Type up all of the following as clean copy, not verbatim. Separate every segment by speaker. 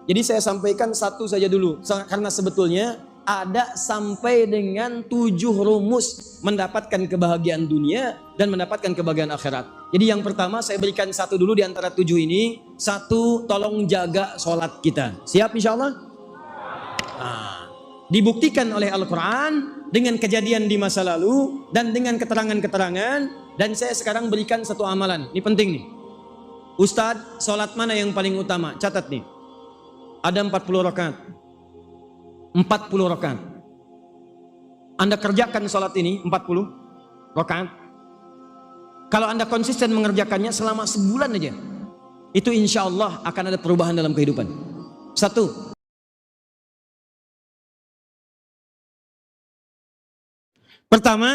Speaker 1: Jadi saya sampaikan satu saja dulu, karena sebetulnya ada sampai dengan 7 rumus mendapatkan kebahagiaan dunia dan mendapatkan kebahagiaan akhirat. Jadi yang pertama saya berikan satu dulu di antara 7 ini. Satu, tolong jaga sholat kita. Siap insya Allah? Dibuktikan oleh Al-Quran dengan kejadian di masa lalu dan dengan keterangan-keterangan. Dan saya sekarang berikan satu amalan. Ini penting nih. Ustadz, sholat mana yang paling utama? Catat nih. Ada 40 rakaat. 40 rakaat. Anda kerjakan sholat ini 40 rakaat. Kalau Anda konsisten mengerjakannya selama sebulan aja, itu insya Allah akan ada perubahan dalam kehidupan. Satu. Pertama,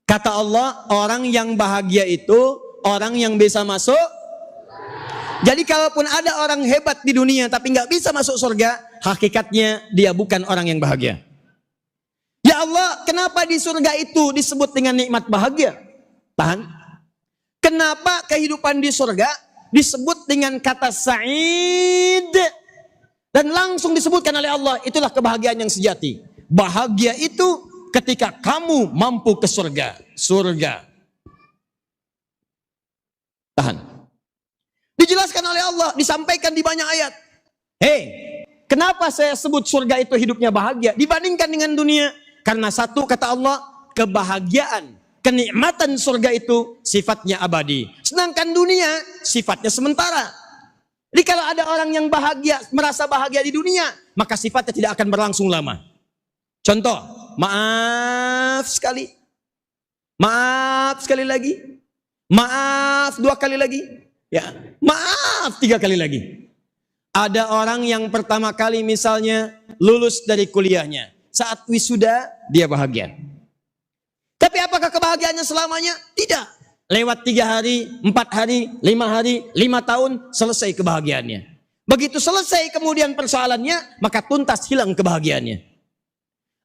Speaker 1: kata Allah, orang yang bahagia itu orang yang bisa masuk. Jadi kalaupun ada orang hebat di dunia tapi nggak bisa masuk surga, hakikatnya dia bukan orang yang bahagia. Ya Allah, kenapa di surga itu disebut dengan nikmat bahagia? Tahan. Kenapa kehidupan di surga disebut dengan kata sa'id? Dan langsung disebutkan oleh Allah, itulah kebahagiaan yang sejati. Bahagia itu ketika kamu mampu ke surga. Surga. Tahan. Dijelaskan oleh Allah, disampaikan di banyak ayat. Hei, kenapa saya sebut surga itu hidupnya bahagia dibandingkan dengan dunia? Karena satu, kata Allah, kebahagiaan, kenikmatan surga itu sifatnya abadi. Sedangkan dunia sifatnya sementara. Jadi kalau ada orang yang bahagia, merasa bahagia di dunia, maka sifatnya tidak akan berlangsung lama. Contoh, maaf sekali. Maaf sekali lagi. Maaf 2 kali lagi. Ya, maaf 3 kali lagi. Ada orang yang pertama kali misalnya lulus dari kuliahnya, saat wisuda dia bahagia. Tapi apakah kebahagiaannya selamanya? Tidak. Lewat 3 hari, 4 hari, 5 hari, 5 tahun, selesai kebahagiaannya. Begitu selesai kemudian persoalannya, maka tuntas hilang kebahagiaannya.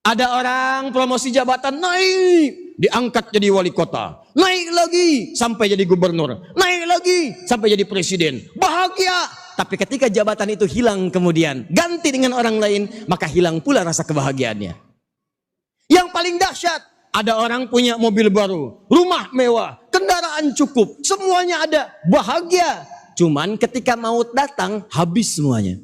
Speaker 1: Ada orang promosi jabatan naik, diangkat jadi wali kota. Naik lagi sampai jadi gubernur. Naik lagi sampai jadi presiden. Bahagia. Tapi ketika jabatan itu hilang kemudian ganti dengan orang lain, maka hilang pula rasa kebahagiaannya. Yang paling dahsyat, ada orang punya mobil baru, rumah mewah, kendaraan cukup, semuanya ada, bahagia. Cuman ketika maut datang, habis semuanya.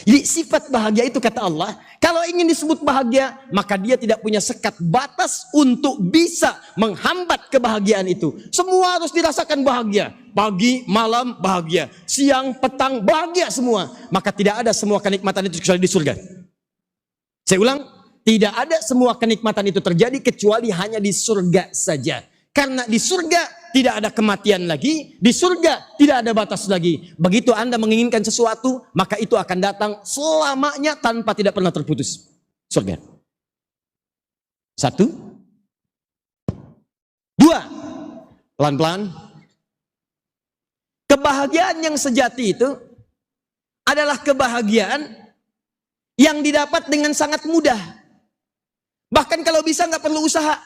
Speaker 1: Jadi sifat bahagia itu kata Allah, kalau ingin disebut bahagia, maka dia tidak punya sekat batas untuk bisa menghambat kebahagiaan itu. Semua harus dirasakan bahagia. Pagi, malam bahagia. Siang, petang bahagia semua. Maka tidak ada semua kenikmatan itu kecuali di surga. Saya ulang, tidak ada semua kenikmatan itu terjadi kecuali hanya di surga saja. Karena di surga tidak ada kematian lagi, di surga tidak ada batas lagi. Begitu Anda menginginkan sesuatu, maka itu akan datang selamanya tanpa tidak pernah terputus. Surga. 1, 2, pelan-pelan. Kebahagiaan yang sejati itu adalah kebahagiaan yang didapat dengan sangat mudah. Bahkan kalau bisa nggak perlu usaha.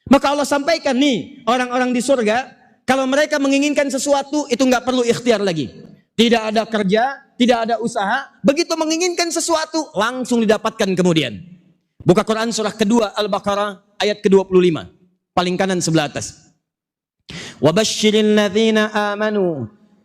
Speaker 1: Maka Allah sampaikan nih, orang-orang di surga, kalau mereka menginginkan sesuatu, itu nggak perlu ikhtiar lagi. Tidak ada kerja, tidak ada usaha. Begitu menginginkan sesuatu, langsung didapatkan kemudian. Buka Quran surah kedua Al-Baqarah ayat ke-25. Paling kanan sebelah atas. وَبَشِّرِ الَّذِينَ آمَنُوا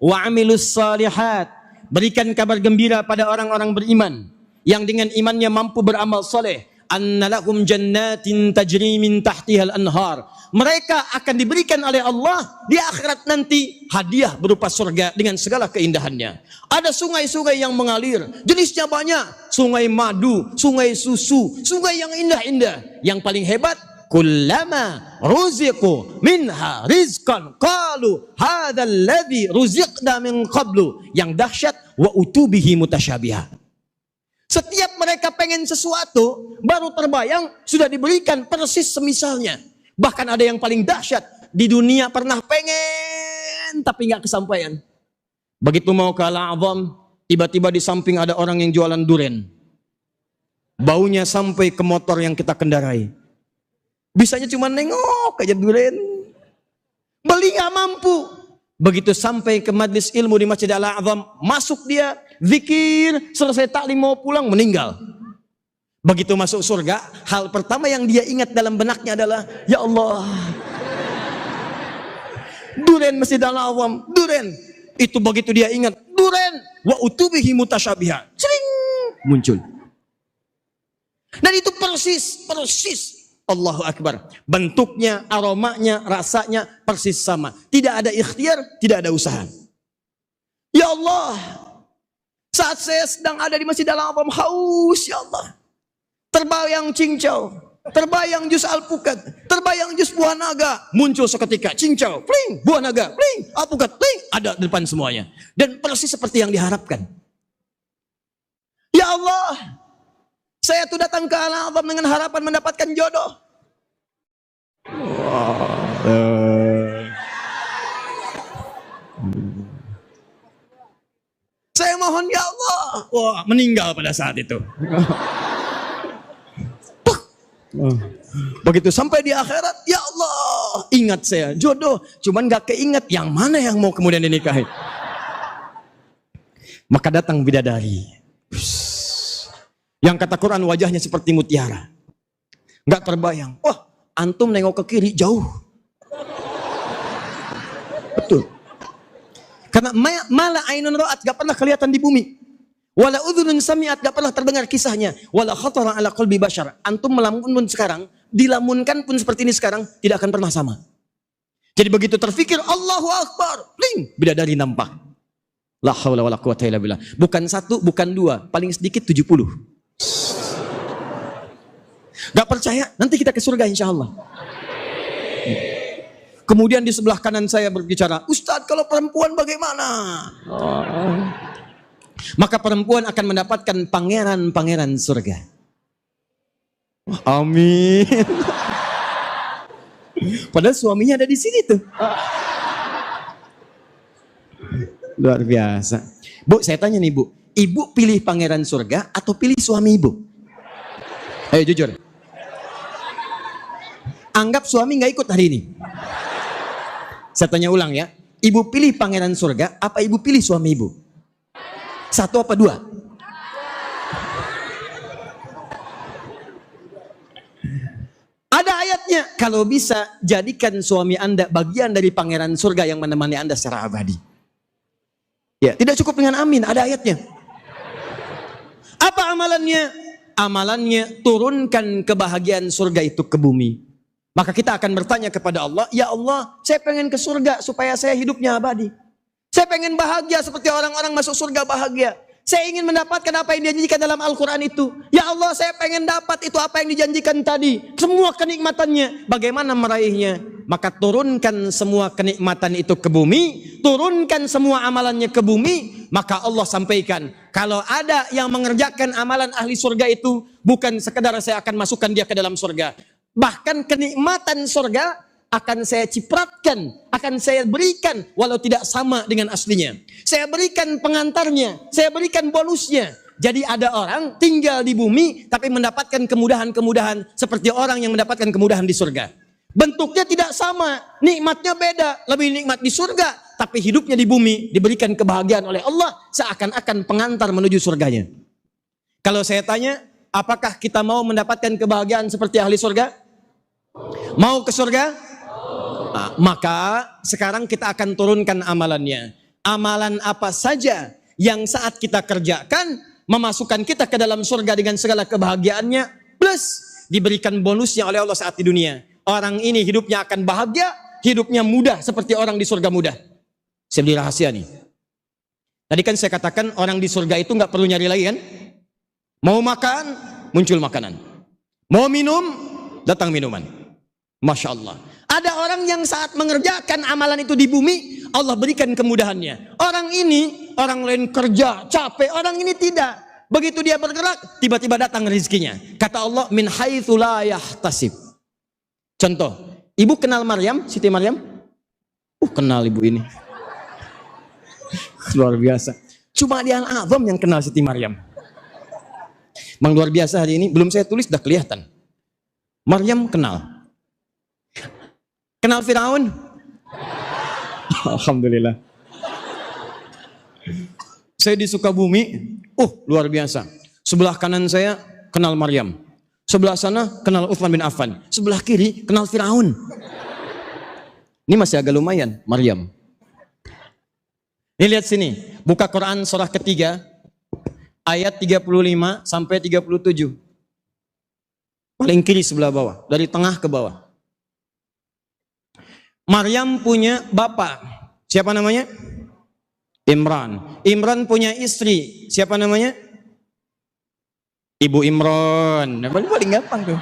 Speaker 1: وَعَمِلُوا الصَّالِحَاتِ. Berikan kabar gembira pada orang-orang beriman, yang dengan imannya mampu beramal soleh. Anna lahum jannatin tajri min tahtihal anhar. Mereka akan diberikan oleh Allah di akhirat nanti hadiah berupa surga dengan segala keindahannya. Ada sungai-sungai yang mengalir, jenisnya banyak. Sungai madu, sungai susu, sungai yang indah-indah. Yang paling hebat, kullama ruziqu minha rizqan qalu hadzal ladzi ruziqna min qablu. Yang dahsyat, wa utubihi mutasyabiha. Setiap mereka pengen sesuatu, baru terbayang sudah diberikan persis semisalnya. Bahkan ada yang paling dahsyat, di dunia pernah pengen tapi nggak kesampaian. Begitu mau ke Al-A'zam, tiba-tiba di samping ada orang yang jualan durian. Baunya sampai ke motor yang kita kendarai. Bisanya cuma nengok aja durian. Beli nggak mampu. Begitu sampai ke majlis ilmu di Masjid Al-A'zam, masuk dia, zikir, selesai taklim mau pulang, meninggal. Begitu masuk surga, hal pertama yang dia ingat dalam benaknya adalah, ya Allah, duren Masjid Al-A'zam, duren. Itu begitu dia ingat, duren, wa utubihi mutasyabiha, sering muncul. Dan itu persis Allahu Akbar. Bentuknya, aromanya, rasanya persis sama. Tidak ada ikhtiar, tidak ada usaha. Ya Allah, saat saya sedang ada di Masjid Al-A'zam, haus ya Allah. Terbayang cincau, terbayang jus alpukat, terbayang jus buah naga. Muncul seketika, cincau, pling, buah naga, pling, alpukat, pling. Ada di depan semuanya. Dan persis seperti yang diharapkan. Ya Allah, saya tuh datang ke Al-A'zam dengan harapan mendapatkan jodoh. Saya mohon ya Allah. Wah, meninggal pada saat itu. Begitu sampai di akhirat, ya Allah, ingat saya jodoh, cuman gak keinget yang mana yang mau kemudian dinikahi. Maka datang bidadari. Yang kata Quran wajahnya seperti mutiara. Nggak terbayang. Wah, antum nengok ke kiri jauh. Betul. Karena mala ainun ra'at gak pernah kelihatan di bumi. Wala udhunun sami'at gak pernah terdengar kisahnya. Wala khatara ala qalbi bashar. Antum melamun pun sekarang, dilamunkan pun seperti ini sekarang, tidak akan pernah sama. Jadi begitu terfikir Allahu Akbar, bling, bidadari nampak. La haula wala quwata illa billah. Bukan satu, bukan dua, paling sedikit 70. Gak percaya? Nanti kita ke surga insya Allah. Kemudian di sebelah kanan saya berbicara, Ustadz kalau perempuan bagaimana? Maka perempuan akan mendapatkan pangeran-pangeran surga. Amin. Padahal suaminya ada di sini tuh. Luar biasa. Bu, saya tanya nih Bu, Ibu pilih pangeran surga atau pilih suami Ibu? Ayo jujur. Anggap suami nggak ikut hari ini. Saya tanya ulang ya. Ibu pilih pangeran surga apa Ibu pilih suami Ibu? Satu apa dua? Ada ayatnya. Kalau bisa jadikan suami Anda bagian dari pangeran surga yang menemani Anda secara abadi. Ya, tidak cukup dengan amin, ada ayatnya. Apa amalannya? Amalannya turunkan kebahagiaan surga itu ke bumi. Maka kita akan bertanya kepada Allah, ya Allah, saya pengen ke surga supaya saya hidupnya abadi. Saya pengen bahagia seperti orang-orang masuk surga bahagia. Saya ingin mendapatkan apa yang dijanjikan dalam Al-Quran itu. Ya Allah, saya pengen dapat itu apa yang dijanjikan tadi. Semua kenikmatannya. Bagaimana meraihnya? Maka turunkan semua kenikmatan itu ke bumi. Turunkan semua amalannya ke bumi. Maka Allah sampaikan, kalau ada yang mengerjakan amalan ahli surga itu, bukan sekedar saya akan masukkan dia ke dalam surga. Bahkan kenikmatan surga akan saya cipratkan, akan saya berikan walau tidak sama dengan aslinya. Saya berikan pengantarnya, saya berikan bonusnya. Jadi ada orang tinggal di bumi tapi mendapatkan kemudahan-kemudahan seperti orang yang mendapatkan kemudahan di surga. Bentuknya tidak sama, nikmatnya beda, lebih nikmat di surga, tapi hidupnya di bumi diberikan kebahagiaan oleh Allah seakan-akan pengantar menuju surganya. Kalau saya tanya, apakah kita mau mendapatkan kebahagiaan seperti ahli surga? Mau ke surga? Nah, maka sekarang kita akan turunkan amalannya. Amalan apa saja yang saat kita kerjakan memasukkan kita ke dalam surga dengan segala kebahagiaannya, plus diberikan bonusnya oleh Allah saat di dunia. Orang ini hidupnya akan bahagia, hidupnya mudah seperti orang di surga mudah. Saya beri rahasia nih. Tadi kan saya katakan orang di surga itu nggak perlu nyari lagi kan? Mau makan, muncul makanan. Mau minum, datang minuman. Masya Allah. Ada orang yang saat mengerjakan amalan itu di bumi, Allah berikan kemudahannya. Orang ini, orang lain kerja, capek. Orang ini tidak. Begitu dia bergerak, tiba-tiba datang rezekinya. Kata Allah, min haitsu la yahtasib. Contoh, ibu kenal Maryam, Siti Maryam? Kenal ibu ini. Luar biasa. Cuma di Al-A'zam yang kenal Siti Maryam. Memang luar biasa hari ini, belum saya tulis sudah kelihatan. Maryam kenal. Kenal Firaun? Alhamdulillah. Saya di Sukabumi, luar biasa. Sebelah kanan saya kenal Maryam. Sebelah sana kenal Utsman bin Affan. Sebelah kiri kenal Firaun. Ini masih agak lumayan, Maryam. Ini lihat sini, buka Quran surah ketiga, ayat 35 sampai 37. Paling kiri sebelah bawah, dari tengah ke bawah. Maryam punya bapak, siapa namanya? Imran. Imran punya istri, siapa namanya? Ibu Imran. Paling gampang tuh.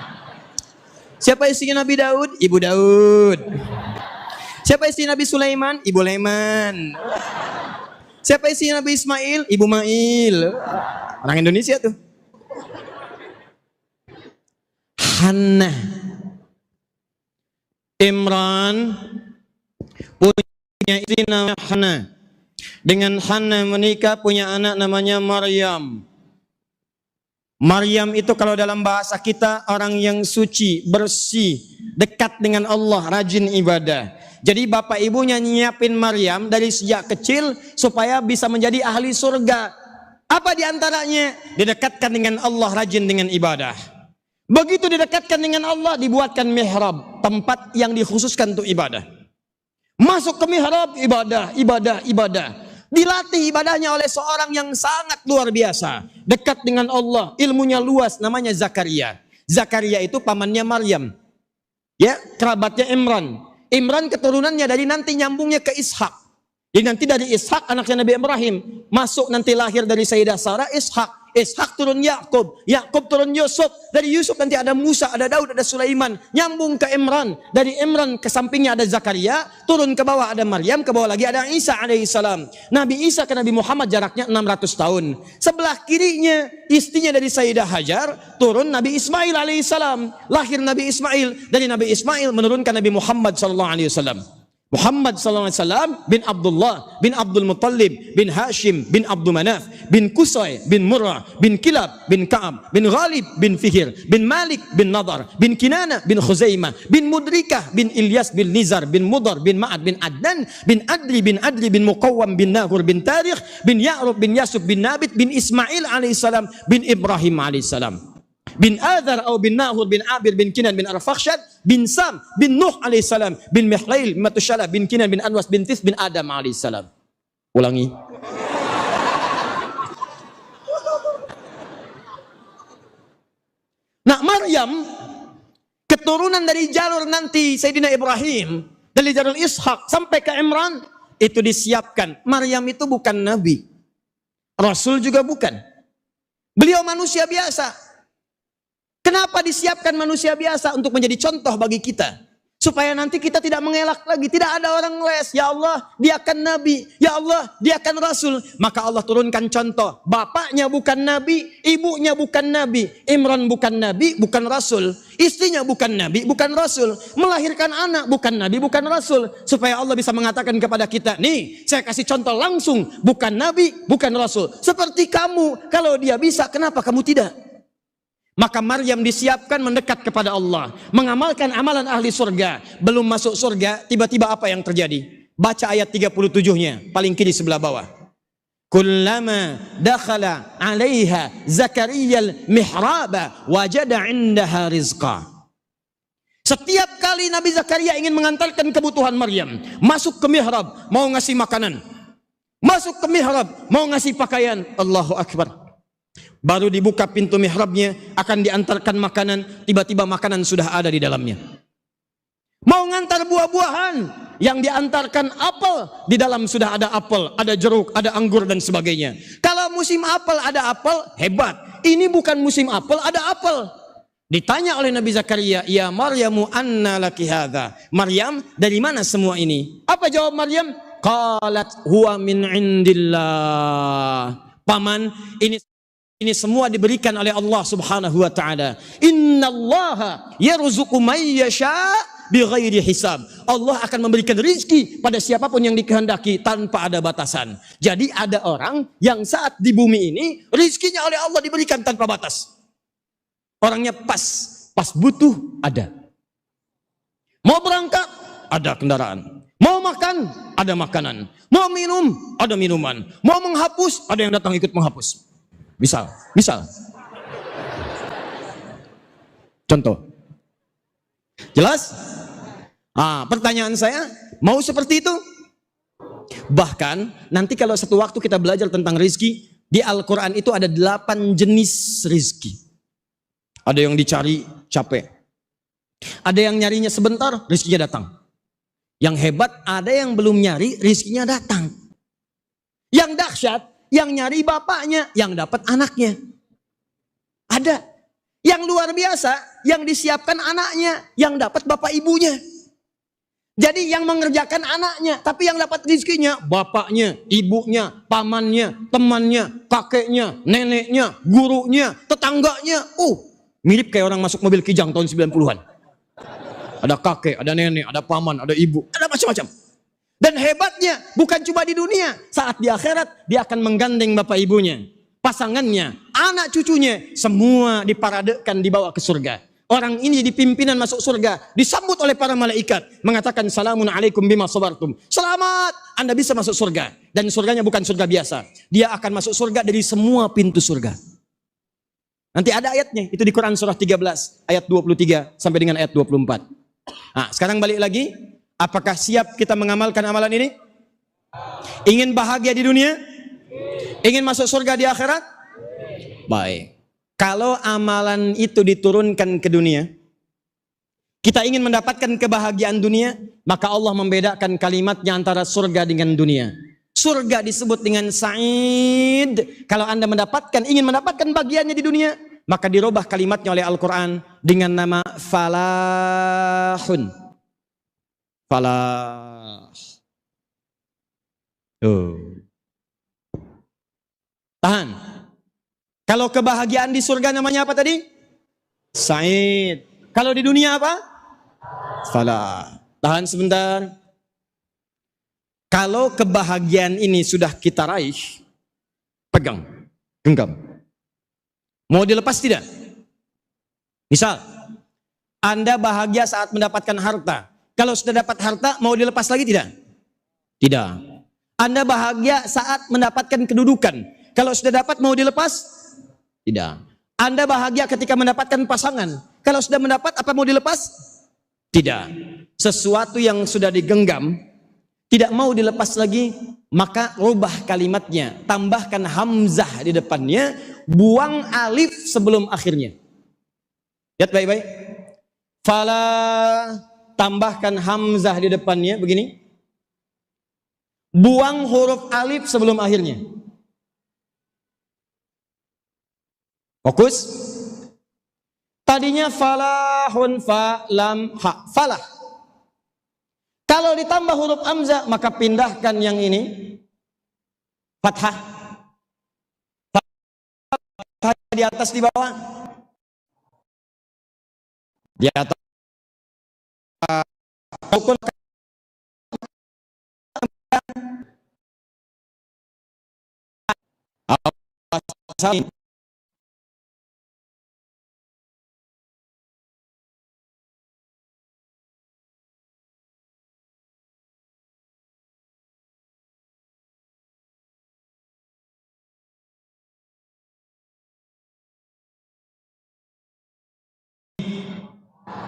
Speaker 1: Siapa istrinya Nabi Daud? Ibu Daud. Siapa istri Nabi Sulaiman? Ibu Leman. Siapa istri Nabi Ismail? Ibu Mail. Orang Indonesia tuh. Hannah. Imran punya istri namanya Hannah. Dengan Hannah menikah punya anak namanya Maryam. Maryam itu kalau dalam bahasa kita orang yang suci, bersih, dekat dengan Allah, rajin ibadah. Jadi bapak ibunya nyiapin Maryam dari sejak kecil supaya bisa menjadi ahli surga. Apa diantaranya? Didekatkan dengan Allah, rajin dengan ibadah. Begitu didekatkan dengan Allah, dibuatkan mihrab, tempat yang dikhususkan untuk ibadah. Masuk ke mihrab, ibadah, ibadah, ibadah. Dilatih ibadahnya oleh seorang yang sangat luar biasa. Dekat dengan Allah, ilmunya luas, namanya Zakaria. Zakaria itu pamannya Maryam. Ya, kerabatnya Imran. Imran keturunannya dari nanti nyambungnya ke Ishak. Jadi nanti dari Ishak anaknya Nabi Ibrahim. Masuk nanti lahir dari Sayyidah Sarah, Ishak. Ishak turun Yakub, Yakub turun Yusuf, dari Yusuf nanti ada Musa, ada Daud, ada Sulaiman, nyambung ke Imran, dari Imran ke sampingnya ada Zakaria, turun ke bawah ada Maryam, ke bawah lagi ada Isa alaihissalam. Nabi Isa ke Nabi Muhammad jaraknya 600 tahun. Sebelah kirinya istrinya dari Sayyidah Hajar, turun Nabi Ismail alaihissalam, lahir Nabi Ismail, dari Nabi Ismail menurunkan Nabi Muhammad sallallahu alaihi wasallam. Muhammad SAW bin Abdullah bin Abdul Muttalib bin Hashim bin Abdul Manaf bin Qusay bin Murrah bin Kilab bin Ka'ab bin Ghalib bin Fihir bin Malik bin Nadar bin Kinana bin Khuzaimah bin Mudrikah bin Ilyas bin Nizar bin Mudar bin Ma'ad bin Adnan bin Adli bin Muqawwam bin Nahur bin Tarikh bin Ya'rub bin Yasub bin Nabit bin Ismail alaihissalam bin Ibrahim alaihissalam bin Adhar atau bin Nahur bin Abir bin Kinan bin Arfakhshad bin Sam bin Nuh alaihissalam bin Mihlail bin Matushalah bin Kinan bin Anwas bin Tis bin Adam alaihissalam. Ulangi. Nah, Maryam keturunan dari jalur nanti Sayyidina Ibrahim, dari jalur Ishak sampai ke Imran itu disiapkan. Maryam itu bukan nabi, rasul juga bukan. Beliau manusia biasa. Kenapa disiapkan manusia biasa? Untuk menjadi contoh bagi kita. Supaya nanti kita tidak mengelak lagi. Tidak ada orang les. Ya Allah, dia akan nabi. Ya Allah, dia akan rasul. Maka Allah turunkan contoh. Bapaknya bukan nabi, ibunya bukan nabi. Imran bukan nabi, bukan rasul. Istrinya bukan nabi, bukan rasul. Melahirkan anak bukan nabi, bukan rasul. Supaya Allah bisa mengatakan kepada kita, nih, saya kasih contoh langsung. Bukan nabi, bukan rasul. Seperti kamu. Kalau dia bisa, kenapa kamu tidak? Maka Maryam disiapkan mendekat kepada Allah, mengamalkan amalan ahli surga. Belum masuk surga, tiba-tiba apa yang terjadi? Baca ayat 37-nya, paling kiri sebelah bawah. Kullama dakhala 'alaiha Zakariyal mihraba wajada 'indaha rizqa. Setiap kali Nabi Zakaria ingin mengantarkan kebutuhan Maryam, masuk ke mihrab, mau ngasih makanan. Masuk ke mihrab, mau ngasih pakaian. Allahu Akbar. Baru dibuka pintu mihrabnya, akan diantarkan makanan, tiba-tiba makanan sudah ada di dalamnya. Mau ngantar buah-buahan, yang diantarkan apel, di dalam sudah ada apel, ada jeruk, ada anggur dan sebagainya. Kalau musim apel ada apel, hebat. Ini bukan musim apel, ada apel. Ditanya oleh Nabi Zakaria, ya Maryamu anna laki hadza. Maryam, dari mana semua ini? Apa jawab Maryam? Qalat huwa min indillah. Paman, ini semua diberikan oleh Allah Subhanahu wa taala. Innallaha yarzuqu may yasha bighairi hisab. Allah akan memberikan rizki pada siapapun yang dikehendaki tanpa ada batasan. Jadi ada orang yang saat di bumi ini rizkinya oleh Allah diberikan tanpa batas. Orangnya pas butuh ada. Mau berangkat ada kendaraan. Mau makan, ada makanan. Mau minum, ada minuman. Mau menghapus, ada yang datang ikut menghapus. Misal. Contoh. Jelas? Pertanyaan saya, mau seperti itu? Bahkan, nanti kalau satu waktu kita belajar tentang rizki, di Al-Quran itu ada 8 jenis rizki. Ada yang dicari capek. Ada yang nyarinya sebentar, rizkinya datang. Yang hebat, ada yang belum nyari, rizkinya datang. Yang dahsyat, yang nyari bapaknya, yang dapat anaknya. Ada. Yang luar biasa, yang disiapkan anaknya, yang dapat bapak ibunya. Jadi yang mengerjakan anaknya, tapi yang dapat rizkinya, bapaknya, ibunya, pamannya, temannya, kakeknya, neneknya, gurunya, tetangganya. Mirip kayak orang masuk mobil Kijang tahun 90-an. Ada kakek, ada nenek, ada paman, ada ibu, ada macam-macam. Dan hebatnya bukan cuma di dunia, saat di akhirat dia akan menggandeng bapak ibunya, pasangannya, anak cucunya, semua diparadekan dibawa ke surga. Orang ini di pimpinan masuk surga, disambut oleh para malaikat, mengatakan salamun alaikum bima sabartum. Selamat, Anda bisa masuk surga. Dan surganya bukan surga biasa. Dia akan masuk surga dari semua pintu surga. Nanti ada ayatnya, itu di Quran surah 13, ayat 23 sampai dengan ayat 24. Sekarang balik lagi, apakah siap kita mengamalkan amalan ini? Ingin bahagia di dunia? Ingin masuk surga di akhirat? Baik. Kalau amalan itu diturunkan ke dunia, kita ingin mendapatkan kebahagiaan dunia, maka Allah membedakan kalimatnya antara surga dengan dunia. Surga disebut dengan sa'id. Kalau Anda ingin mendapatkan bagiannya di dunia, maka dirubah kalimatnya oleh Al-Quran dengan nama falahun. Falah. Tahan. Kalau kebahagiaan di surga namanya apa tadi? Sa'id. Kalau di dunia apa? Falah. Tahan sebentar. Kalau kebahagiaan ini sudah kita raih, pegang, genggam. Mau dilepas tidak? Misal, Anda bahagia saat mendapatkan harta. Kalau sudah dapat harta, mau dilepas lagi tidak? Tidak. Anda bahagia saat mendapatkan kedudukan. Kalau sudah dapat, mau dilepas? Tidak. Anda bahagia ketika mendapatkan pasangan. Kalau sudah mendapat, apa mau dilepas? Tidak. Sesuatu yang sudah digenggam, tidak mau dilepas lagi, maka rubah kalimatnya, tambahkan hamzah di depannya, buang alif sebelum akhirnya. Lihat baik-baik. Fala, tambahkan hamzah di depannya, begini. Buang huruf alif sebelum akhirnya. Fokus. Tadinya falahun, fa, lam, ha, falah. Kalau ditambah huruf hamzah, maka pindahkan yang ini fathah. Fathah di atas, di bawah. Di atas. Sukun.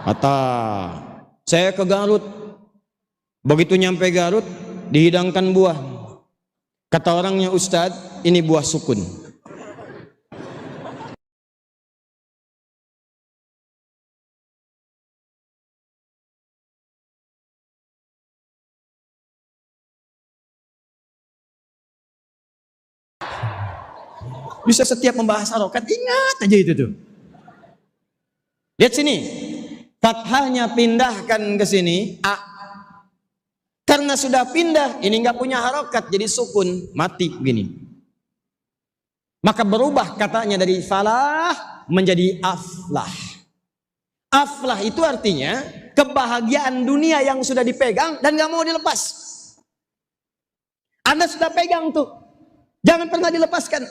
Speaker 1: Kata saya ke Garut, begitu nyampe Garut dihidangkan buah. Kata orangnya, Ustadz, ini buah sukun. Bisa setiap membahas harokat, ingat aja itu tuh. Lihat sini, fathahnya pindahkan ke sini, a. Karena sudah pindah, ini nggak punya harokat, jadi sukun, mati begini. Maka berubah katanya dari falah menjadi aflah. Aflah itu artinya kebahagiaan dunia yang sudah dipegang dan nggak mau dilepas. Anda sudah pegang tuh, jangan pernah dilepaskan.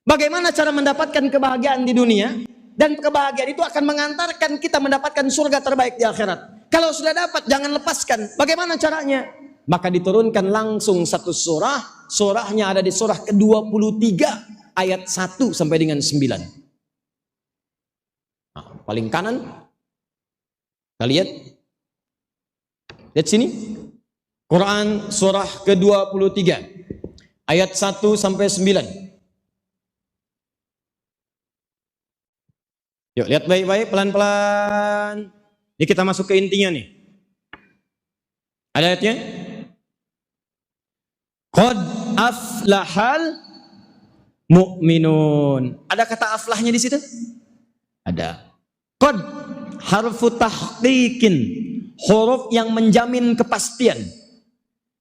Speaker 1: Bagaimana cara mendapatkan kebahagiaan di dunia? Dan kebahagiaan itu akan mengantarkan kita mendapatkan surga terbaik di akhirat. Kalau sudah dapat, jangan lepaskan. Bagaimana caranya? Maka diturunkan langsung satu surah. Surahnya ada di surah ke-23 ayat 1 sampai dengan 9. Nah, paling kanan. Kita lihat. Lihat sini. Quran surah ke-23 ayat 1 sampai 9. Yuk lihat baik-baik pelan-pelan. Ini kita masuk ke intinya nih. Ada ayatnya? Qad aflahal mu'minun. Ada kata aflahnya di situ? Ada. Qad harfu tahqiqin, huruf yang menjamin kepastian.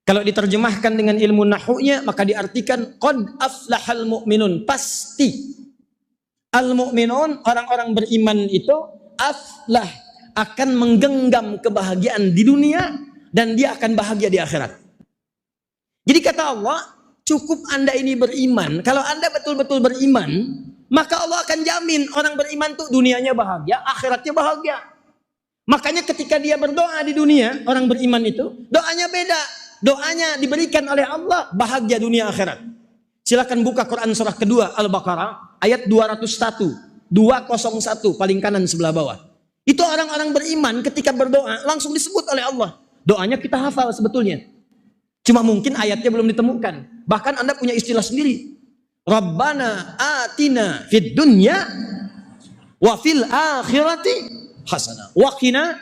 Speaker 1: Kalau diterjemahkan dengan ilmu nahwunya maka diartikan qad aflahal mu'minun, pasti. Al mu'minun, orang-orang beriman itu aflah, akan menggenggam kebahagiaan di dunia dan dia akan bahagia di akhirat. Jadi kata Allah, cukup Anda ini beriman. Kalau Anda betul-betul beriman, maka Allah akan jamin orang beriman tuh dunianya bahagia, akhiratnya bahagia. Makanya ketika dia berdoa di dunia, orang beriman itu doanya beda. Doanya diberikan oleh Allah bahagia dunia akhirat. Silakan buka Quran surah kedua Al-Baqarah ayat 201, 201 paling kanan sebelah bawah. Itu orang-orang beriman ketika berdoa langsung disebut oleh Allah. Doanya kita hafal sebetulnya. Cuma mungkin ayatnya belum ditemukan. Bahkan Anda punya istilah sendiri. Rabbana atina fid dunya wa fil akhirati hasanah wa qina.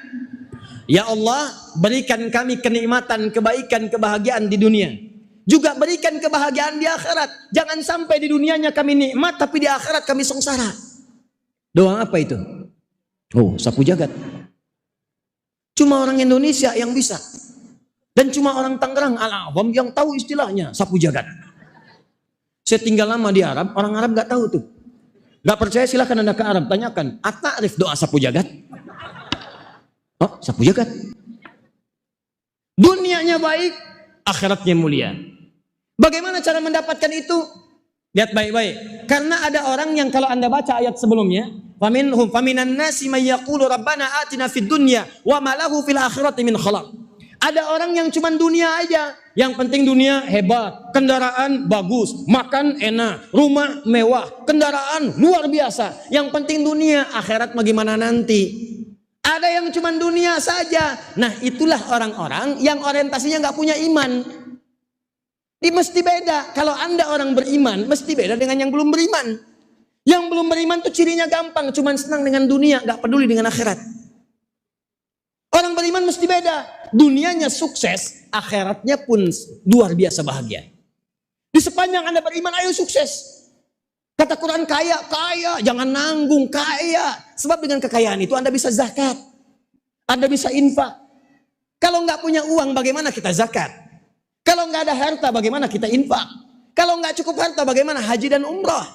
Speaker 1: Ya Allah, berikan kami kenikmatan, kebaikan, kebahagiaan di dunia. Juga berikan kebahagiaan di akhirat. Jangan sampai di dunianya kami nikmat tapi di akhirat kami sengsara. Doa apa itu? Oh, sapu jagat. Cuma orang Indonesia yang bisa. Dan cuma orang Tangerang Al-Awam yang tahu istilahnya sapu jagat. Saya tinggal lama di Arab, orang Arab gak tahu tuh. Gak percaya silahkan Anda ke Arab, tanyakan. At-ta'rif doa sapu jagat? Oh, sapu jagat. Dunianya baik, akhiratnya mulia. Bagaimana cara mendapatkan itu? Lihat baik-baik. Karena ada orang yang kalau Anda baca ayat sebelumnya, faminhum faminan nasi may yaqulu rabbana atina fid dunya wa ma lahu fil akhirati min khalaq. Ada orang yang cuma dunia aja, yang penting dunia hebat, kendaraan bagus, makan enak, rumah mewah, kendaraan luar biasa. Yang penting dunia, akhirat bagaimana nanti? Ada yang cuma dunia saja. Nah itulah orang-orang yang orientasinya nggak punya iman. Ini mesti beda. Kalau Anda orang beriman, mesti beda dengan yang belum beriman. Yang belum beriman tuh cirinya gampang, cuma senang dengan dunia, nggak peduli dengan akhirat. Orang beriman mesti beda. Dunianya sukses, akhiratnya pun luar biasa bahagia. Di sepanjang Anda beriman, ayo sukses. Kata Quran kaya, kaya, jangan nanggung, kaya. Sebab dengan kekayaan itu Anda bisa zakat. Anda bisa infak. Kalau nggak punya uang, bagaimana kita zakat? Kalau nggak ada harta, bagaimana kita infak? Kalau nggak cukup harta, bagaimana haji dan umrah?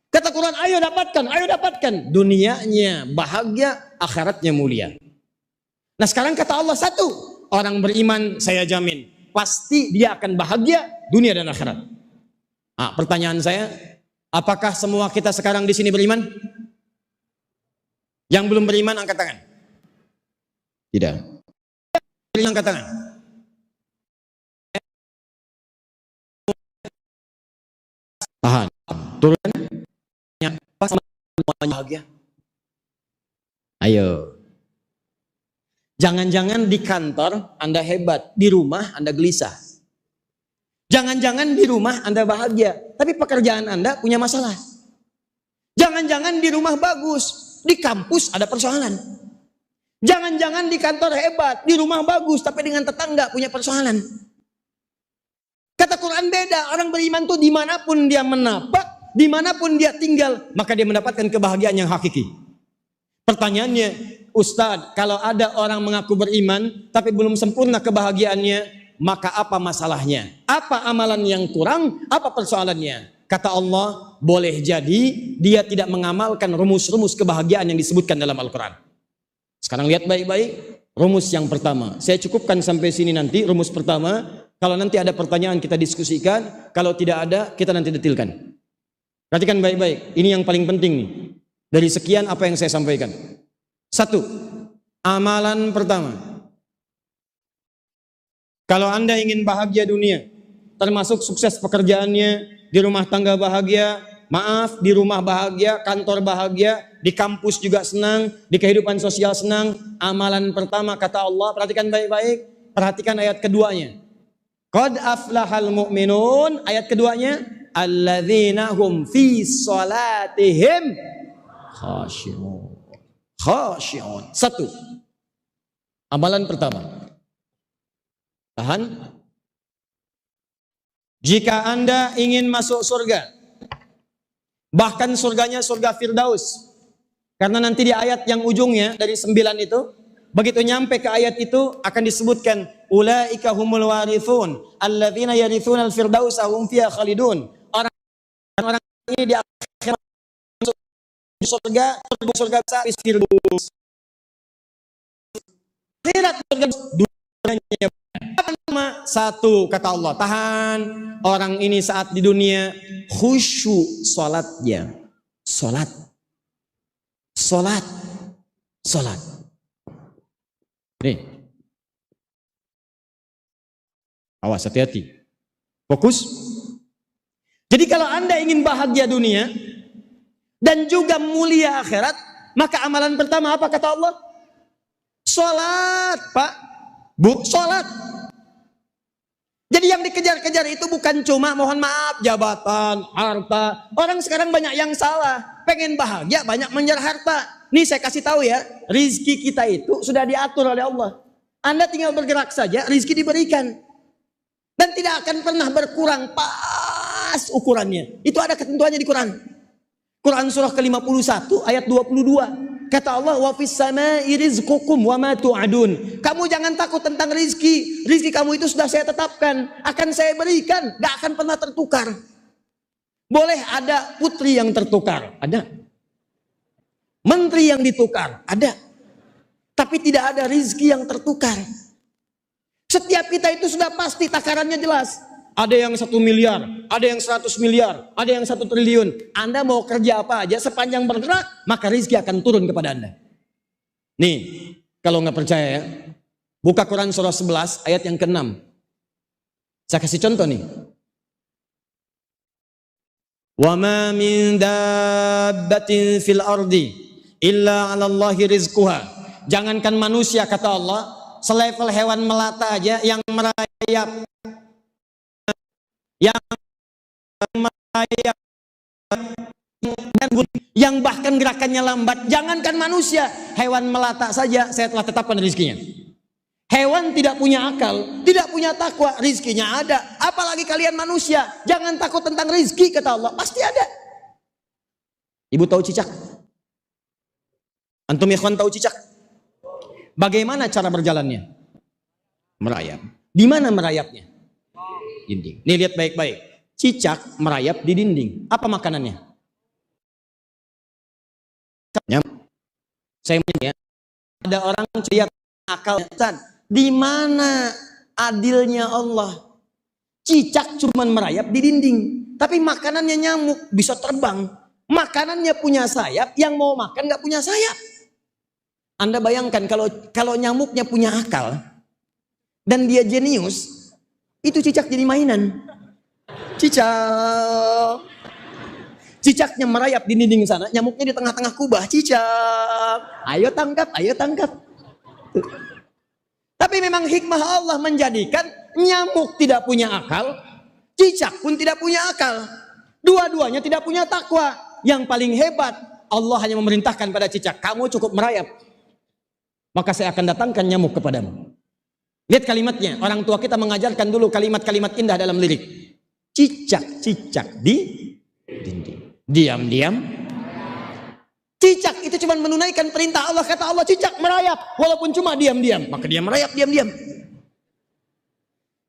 Speaker 1: Kata Quran, ayo dapatkan, ayo dapatkan. Dunianya bahagia, akhiratnya mulia. Nah sekarang kata Allah satu, orang beriman saya jamin pasti dia akan bahagia dunia dan akhirat. Nah, pertanyaan saya, apakah semua kita sekarang di sini beriman? Yang belum beriman angkat tangan. Tidak. Angkat tangan. Tahan. Turun. Pas semuanya bahagia. Ayo. Jangan-jangan di kantor Anda hebat, di rumah Anda gelisah. Jangan-jangan di rumah Anda bahagia, tapi pekerjaan Anda punya masalah. Jangan-jangan di rumah bagus, di kampus ada persoalan. Jangan-jangan di kantor hebat, di rumah bagus, tapi dengan tetangga punya persoalan. Kata Quran beda, orang beriman tuh dimanapun dia menapak, dimanapun dia tinggal, maka dia mendapatkan kebahagiaan yang hakiki. Pertanyaannya, Ustadz, kalau ada orang mengaku beriman tapi belum sempurna kebahagiaannya, maka apa masalahnya? Apa amalan yang kurang? Apa persoalannya? Kata Allah, boleh jadi dia tidak mengamalkan rumus-rumus kebahagiaan yang disebutkan dalam Al-Quran. Sekarang lihat baik-baik, rumus yang pertama. Saya cukupkan sampai sini nanti, rumus pertama. Kalau nanti ada pertanyaan kita diskusikan, kalau tidak ada kita nanti detilkan. Perhatikan baik-baik, ini yang paling penting nih. Dari sekian apa yang saya sampaikan. Satu, amalan pertama. Kalau Anda ingin bahagia dunia, termasuk sukses pekerjaannya, di rumah tangga bahagia, maaf, di rumah bahagia, kantor bahagia, di kampus juga senang, di kehidupan sosial senang, amalan pertama kata Allah, perhatikan baik-baik, perhatikan ayat keduanya. Qad aflahal mu'minun, ayat keduanya, alladzina hum fi salatihim khashi'un. Khashi'un. Satu, amalan pertama. Tahan. Jika Anda ingin masuk surga, bahkan surganya surga Firdaus, karena nanti di ayat yang ujungnya dari 9 itu, begitu nyampe ke ayat itu akan disebutkan ulaika humul warithun alladzina yarithuna al-firdausa hum fiha khalidun. Orang ini di akhirat masuk surga besar Firdaus. Akhirat surga dunianya. Satu kata Allah, tahan, orang ini saat di dunia khusyuk salatnya. Salat. Nih. Awas, hati-hati. Fokus. Jadi kalau Anda ingin bahagia dunia dan juga mulia akhirat, maka amalan pertama apa kata Allah? Salat, Pak. Bu, salat. Jadi yang dikejar-kejar itu bukan cuma mohon maaf jabatan, harta. Orang sekarang banyak yang salah. Pengen bahagia banyak mengejar harta. Nih saya kasih tahu ya, rizki kita itu sudah diatur oleh Allah. Anda tinggal bergerak saja, rizki diberikan. Dan tidak akan pernah berkurang pas ukurannya. Itu ada ketentuannya di Quran. Quran surah ke-51 ayat 22. Kata Allah, wa fis samai rizqukum wa ma tu'adun. Kamu jangan takut tentang rizki. Rizki kamu itu sudah saya tetapkan, akan saya berikan, gak akan pernah tertukar. Boleh ada putri yang tertukar, ada. Menteri yang ditukar, ada. Tapi tidak ada rizki yang tertukar. Setiap kita itu sudah pasti takarannya jelas. Ada yang 1 miliar, ada yang 100 miliar, ada yang 1 triliun. Anda mau kerja apa aja sepanjang bergerak, maka rizki akan turun kepada Anda. Nih, kalau nggak percaya ya, buka Quran surah 11 ayat yang ke-6. Saya kasih contoh nih. Wa ma min dabbatin fil ardi illa 'ala Allahi rizquha. Jangankan manusia kata Allah, selevel hewan melata aja yang merayap, yang bahkan gerakannya lambat, jangankan manusia, hewan melata saja saya telah tetapkan rizkinya. Hewan tidak punya akal, tidak punya takwa, rizkinya ada. Apalagi kalian manusia, jangan takut tentang rizki kata Allah, pasti ada. Ibu tahu cicak? Antum ikhwan tahu cicak? Bagaimana cara berjalannya? Merayap. Di mana merayapnya? Dinding. Nih lihat baik-baik. Cicak merayap di dinding. Apa makanannya? Saya ya. Ada orang lihat akal. Di mana adilnya Allah? Cicak cuman merayap di dinding, tapi makanannya nyamuk, bisa terbang. Makanannya punya sayap, yang mau makan nggak punya sayap. Anda bayangkan kalau nyamuknya punya akal dan dia jenius, itu cicak jadi mainan. Cicaknya merayap di dinding sana, nyamuknya di tengah-tengah kubah. Cicak, ayo tangkap, ayo tangkap. Tapi memang hikmah Allah menjadikan nyamuk tidak punya akal, cicak pun tidak punya akal. Dua-duanya tidak punya takwa. Yang paling hebat, Allah hanya memerintahkan pada cicak, kamu cukup merayap, maka saya akan datangkan nyamuk kepadamu. Lihat kalimatnya, orang tua kita mengajarkan dulu kalimat-kalimat indah dalam lirik. Cicak-cicak di dinding. Diam-diam. Cicak itu cuma menunaikan perintah Allah. Kata Allah, cicak merayap. Walaupun cuma diam-diam. Maka dia merayap diam-diam.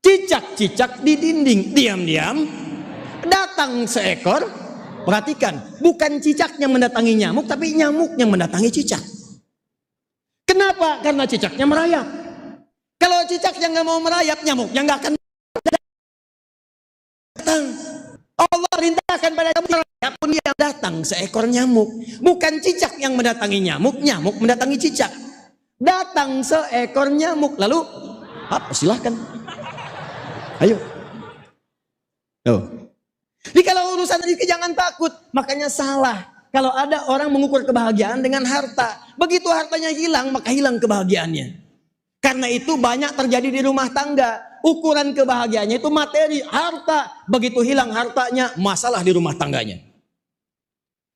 Speaker 1: Cicak-cicak di dinding. Diam-diam. Datang seekor. Perhatikan. Bukan cicaknya mendatangi nyamuk. Tapi nyamuk yang mendatangi cicak. Kenapa? Karena cicaknya merayap. Kalau cicaknya nggak mau merayap, nyamuknya nggak akan datang. Allah perintahkan pada nyamuk, pun yang datang seekor nyamuk. Bukan cicak yang mendatangi nyamuk, nyamuk mendatangi cicak. Datang seekor nyamuk, lalu apa? Silahkan. Ayo. Tuh. Jadi kalau urusan rezeki jangan takut. Makanya salah kalau ada orang mengukur kebahagiaan dengan harta. Begitu hartanya hilang, maka hilang kebahagiaannya. Karena itu banyak terjadi di rumah tangga. Ukuran kebahagiaannya itu materi, harta. Begitu hilang hartanya, masalah di rumah tangganya.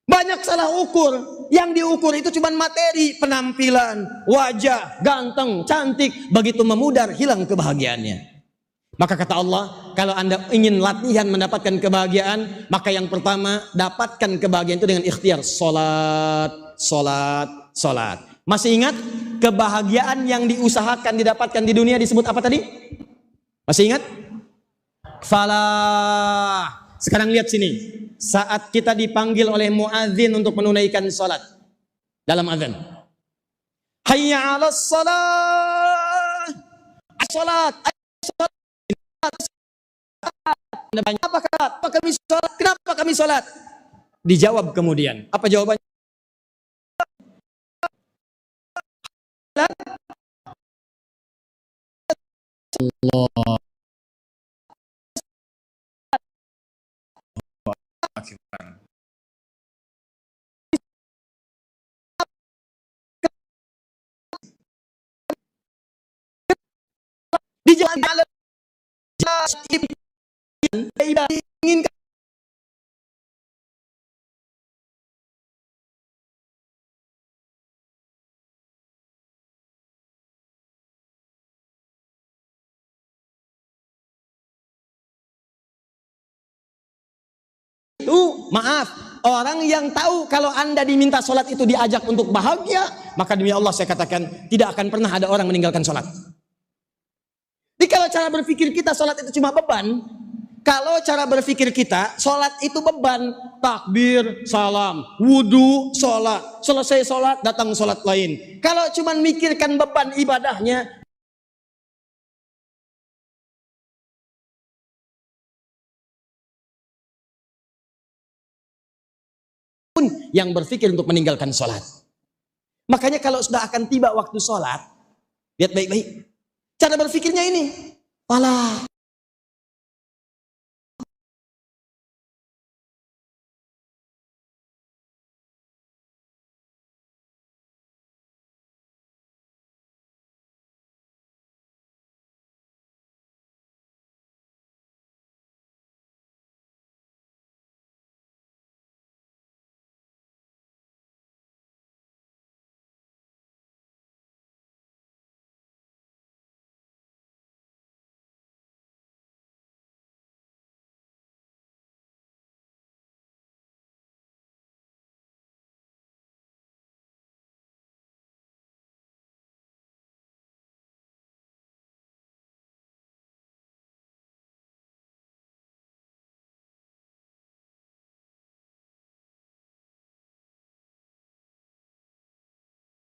Speaker 1: Banyak salah ukur. Yang diukur itu cuma materi, penampilan, wajah, ganteng, cantik. Begitu memudar, hilang kebahagiaannya. Maka kata Allah, kalau Anda ingin latihan mendapatkan kebahagiaan, maka yang pertama, dapatkan kebahagiaan itu dengan ikhtiar. Salat, salat, salat. Masih ingat? Kebahagiaan yang diusahakan didapatkan di dunia disebut apa tadi? Masih ingat? Falah. Sekarang lihat sini. Saat kita dipanggil oleh muadzin untuk menunaikan salat dalam azan. Hayya 'alas salat. Salat. Apa kami sholat? Kenapa kami sholat? Dijawab kemudian. Apa jawabannya? Allah. Dijawab ingin itu, maaf, orang yang tahu kalau Anda diminta sholat itu diajak untuk bahagia, maka demi Allah saya katakan tidak akan pernah ada orang meninggalkan sholat. Jadi kalau cara berpikir kita sholat itu cuma beban, kalau cara berpikir kita sholat itu beban, takbir, salam, wudhu, sholat, selesai sholat datang sholat lain. Kalau cuma mikirkan beban ibadahnya, yang berpikir untuk meninggalkan sholat. Makanya kalau sudah akan tiba waktu sholat, lihat baik-baik. Cara berpikirnya ini, alah.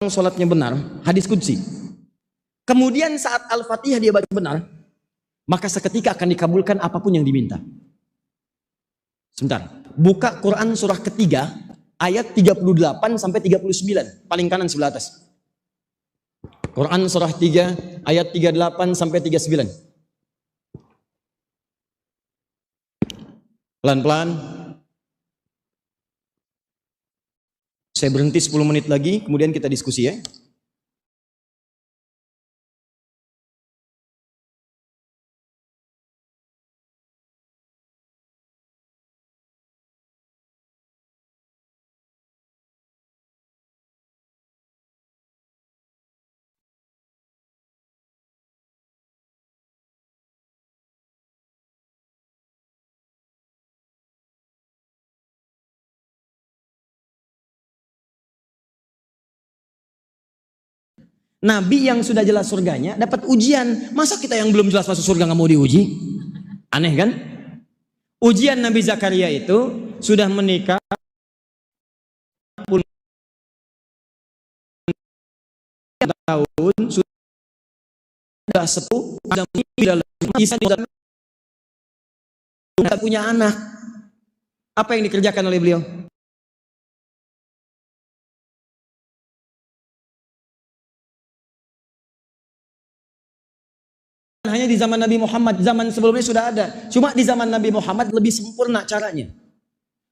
Speaker 1: Sholatnya benar, hadis qudsi. Kemudian saat Al-Fatihah dia baca benar, maka seketika akan dikabulkan apapun yang diminta. Sebentar, buka Quran surah ketiga, ayat 38 sampai 39, paling kanan sebelah atas. Quran surah 3, ayat 38 sampai 39. Pelan-pelan. Saya berhenti 10 menit lagi, kemudian kita diskusi ya. Nabi yang sudah jelas surganya dapat ujian. Masa kita yang belum jelas masuk surga nggak mau diuji? Aneh kan? Ujian Nabi Zakaria itu sudah menikah tahun, sudah sepuh, sudah punya anak. Apa yang dikerjakan oleh beliau? Hanya di zaman Nabi Muhammad, zaman sebelumnya sudah ada. Cuma di zaman Nabi Muhammad lebih sempurna caranya.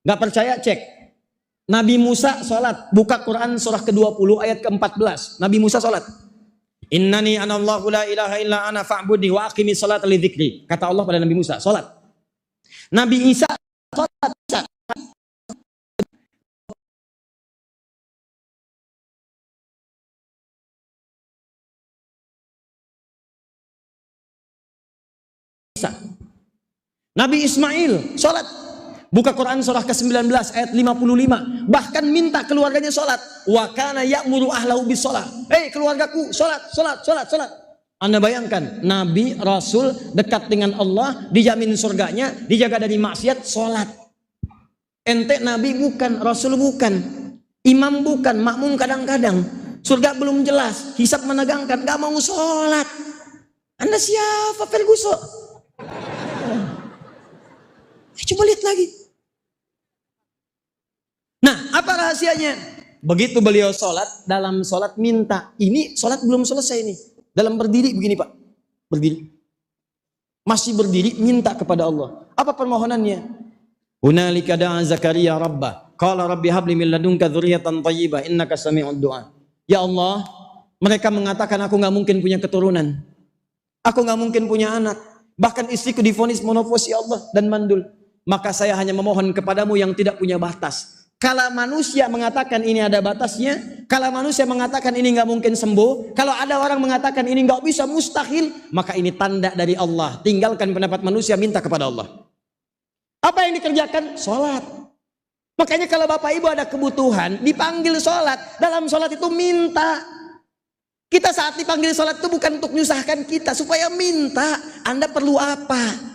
Speaker 1: Gak percaya, cek. Nabi Musa sholat, buka Quran surah ke-20 ayat ke-14. Nabi Musa sholat. Innani anallahu la ilaha illa ana fa'budni wa aqimi sholat li dzikri. Kata Allah pada Nabi Musa, sholat. Nabi Isa sholat. Nabi Ismail sholat, buka Quran surah ke-19 ayat 55, bahkan minta keluarganya sholat. Wa kana ya'muru ahlahu bis sholat. Hei keluargaku, sholat, sholat, sholat, sholat. Anda bayangkan, Nabi, Rasul dekat dengan Allah, dijamin surganya, dijaga dari maksiat, sholat. Ente Nabi bukan, Rasul bukan, imam bukan, makmum kadang-kadang, surga belum jelas, hisab menegangkan, gak mau sholat. Anda siapa Ferguson? Coba lihat lagi. Nah, apa rahasianya? Begitu beliau sholat, dalam sholat minta. Ini sholat belum selesai nih. Dalam berdiri begini Pak. Berdiri. Masih berdiri, minta kepada Allah. Apa permohonannya? Hunalika da'a Zakaria rabbah. Qala rabbi habli min ladunka dzurriyyatan thayyibah innaka sami'ud du'a. Ya Allah, mereka mengatakan aku gak mungkin punya keturunan. Aku gak mungkin punya anak. Bahkan istriku divonis monoposi Allah dan mandul. Maka saya hanya memohon kepadamu yang tidak punya batas. Kalau manusia mengatakan ini ada batasnya, kalau manusia mengatakan ini nggak mungkin sembuh, kalau ada orang mengatakan ini nggak bisa, mustahil, maka ini tanda dari Allah. Tinggalkan pendapat manusia, minta kepada Allah. Apa yang dikerjakan? Sholat. Makanya kalau Bapak Ibu ada kebutuhan, dipanggil sholat. Dalam sholat itu minta. Kita saat dipanggil sholat itu bukan untuk menyusahkan kita, supaya minta. Anda perlu apa?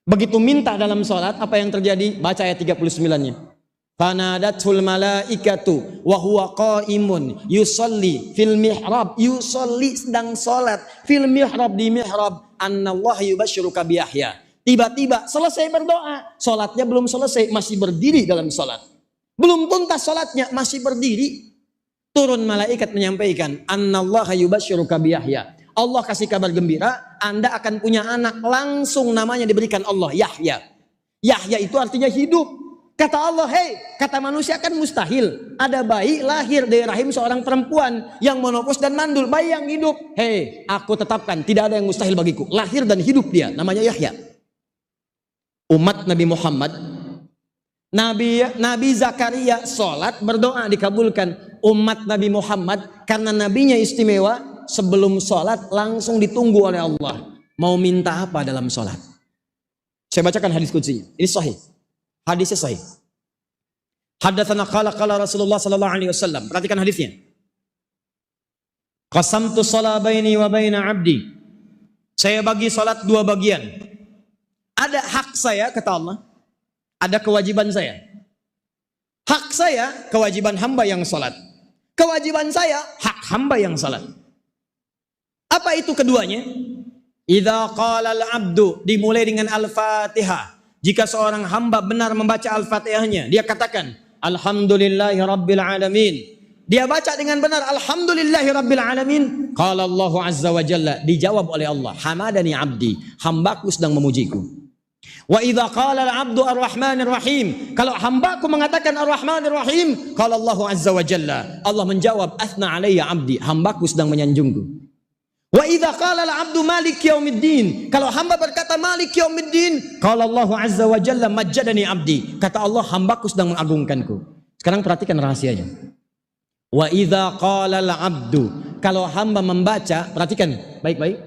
Speaker 1: Begitu minta dalam sholat, apa yang terjadi? Baca ayat 39-nya. Fanadatul malaikatu wa huwa qaimun yusalli fil mihrab. Yusalli sedang sholat fil mihrab, di mihrab. Annallaha yubasyiruka bi Yahya. Tiba-tiba selesai berdoa, sholatnya belum selesai, masih berdiri dalam sholat. Belum tuntas sholatnya, masih berdiri. Turun malaikat menyampaikan, Annallaha yubasyiruka bi Yahya. Allah kasih kabar gembira, Anda akan punya anak, langsung namanya diberikan Allah, Yahya. Yahya itu artinya hidup. Kata Allah, hei, kata manusia kan mustahil. Ada bayi lahir dari rahim seorang perempuan yang monopos dan mandul, bayi yang hidup. Hei, aku tetapkan, tidak ada yang mustahil bagiku. Lahir dan hidup dia, namanya Yahya. Umat Nabi Muhammad, Nabi Zakaria sholat, berdoa dikabulkan. Umat Nabi Muhammad, karena nabinya istimewa, sebelum sholat langsung ditunggu oleh Allah. Mau minta apa dalam sholat? Saya bacakan hadis qudsi. Ini sahih. Hadisnya sahih. Haddatsana qala Rasulullah sallallahu alaihi wasallam. Perhatikan hadisnya. Qasamtu shalah baini wa baina 'abdi. Saya bagi salat dua bagian. Ada hak saya kata Allah, ada kewajiban saya. Hak saya kewajiban hamba yang salat. Kewajiban saya hak hamba yang salat. Apa itu keduanya? Idza qala al-'abdu, dimulai dengan Al-Fatihah. Jika seorang hamba benar membaca Al-Fatihahnya, dia katakan Alhamdulillahi Rabbil Alamin. Dia baca dengan benar Alhamdulillahi Rabbil Alamin. Qala Allahu Azza wa Jalla, dijawab oleh Allah, Hamadani abdi, hambaku sedang memujiku. Wa idza qala al-'abdu ar-Rahmanir Rahim, kalau hambaku mengatakan ar-Rahmanir Rahim, qala Allahu Azza wa Jalla, Allah menjawab athna alayya abdi, hambaku sedang menyanjungku. Wa idza qala al-'abdu Malik Yaumiddin, kalau hamba berkata Malik Yaumiddin, qala Allahu Azza wa Jalla majjadani abdi, kata Allah hambaku sedang mengagungkanku. Sekarang perhatikan rahasianya. Wa idza qala al-'abdu, kalau hamba membaca, perhatikan baik-baik,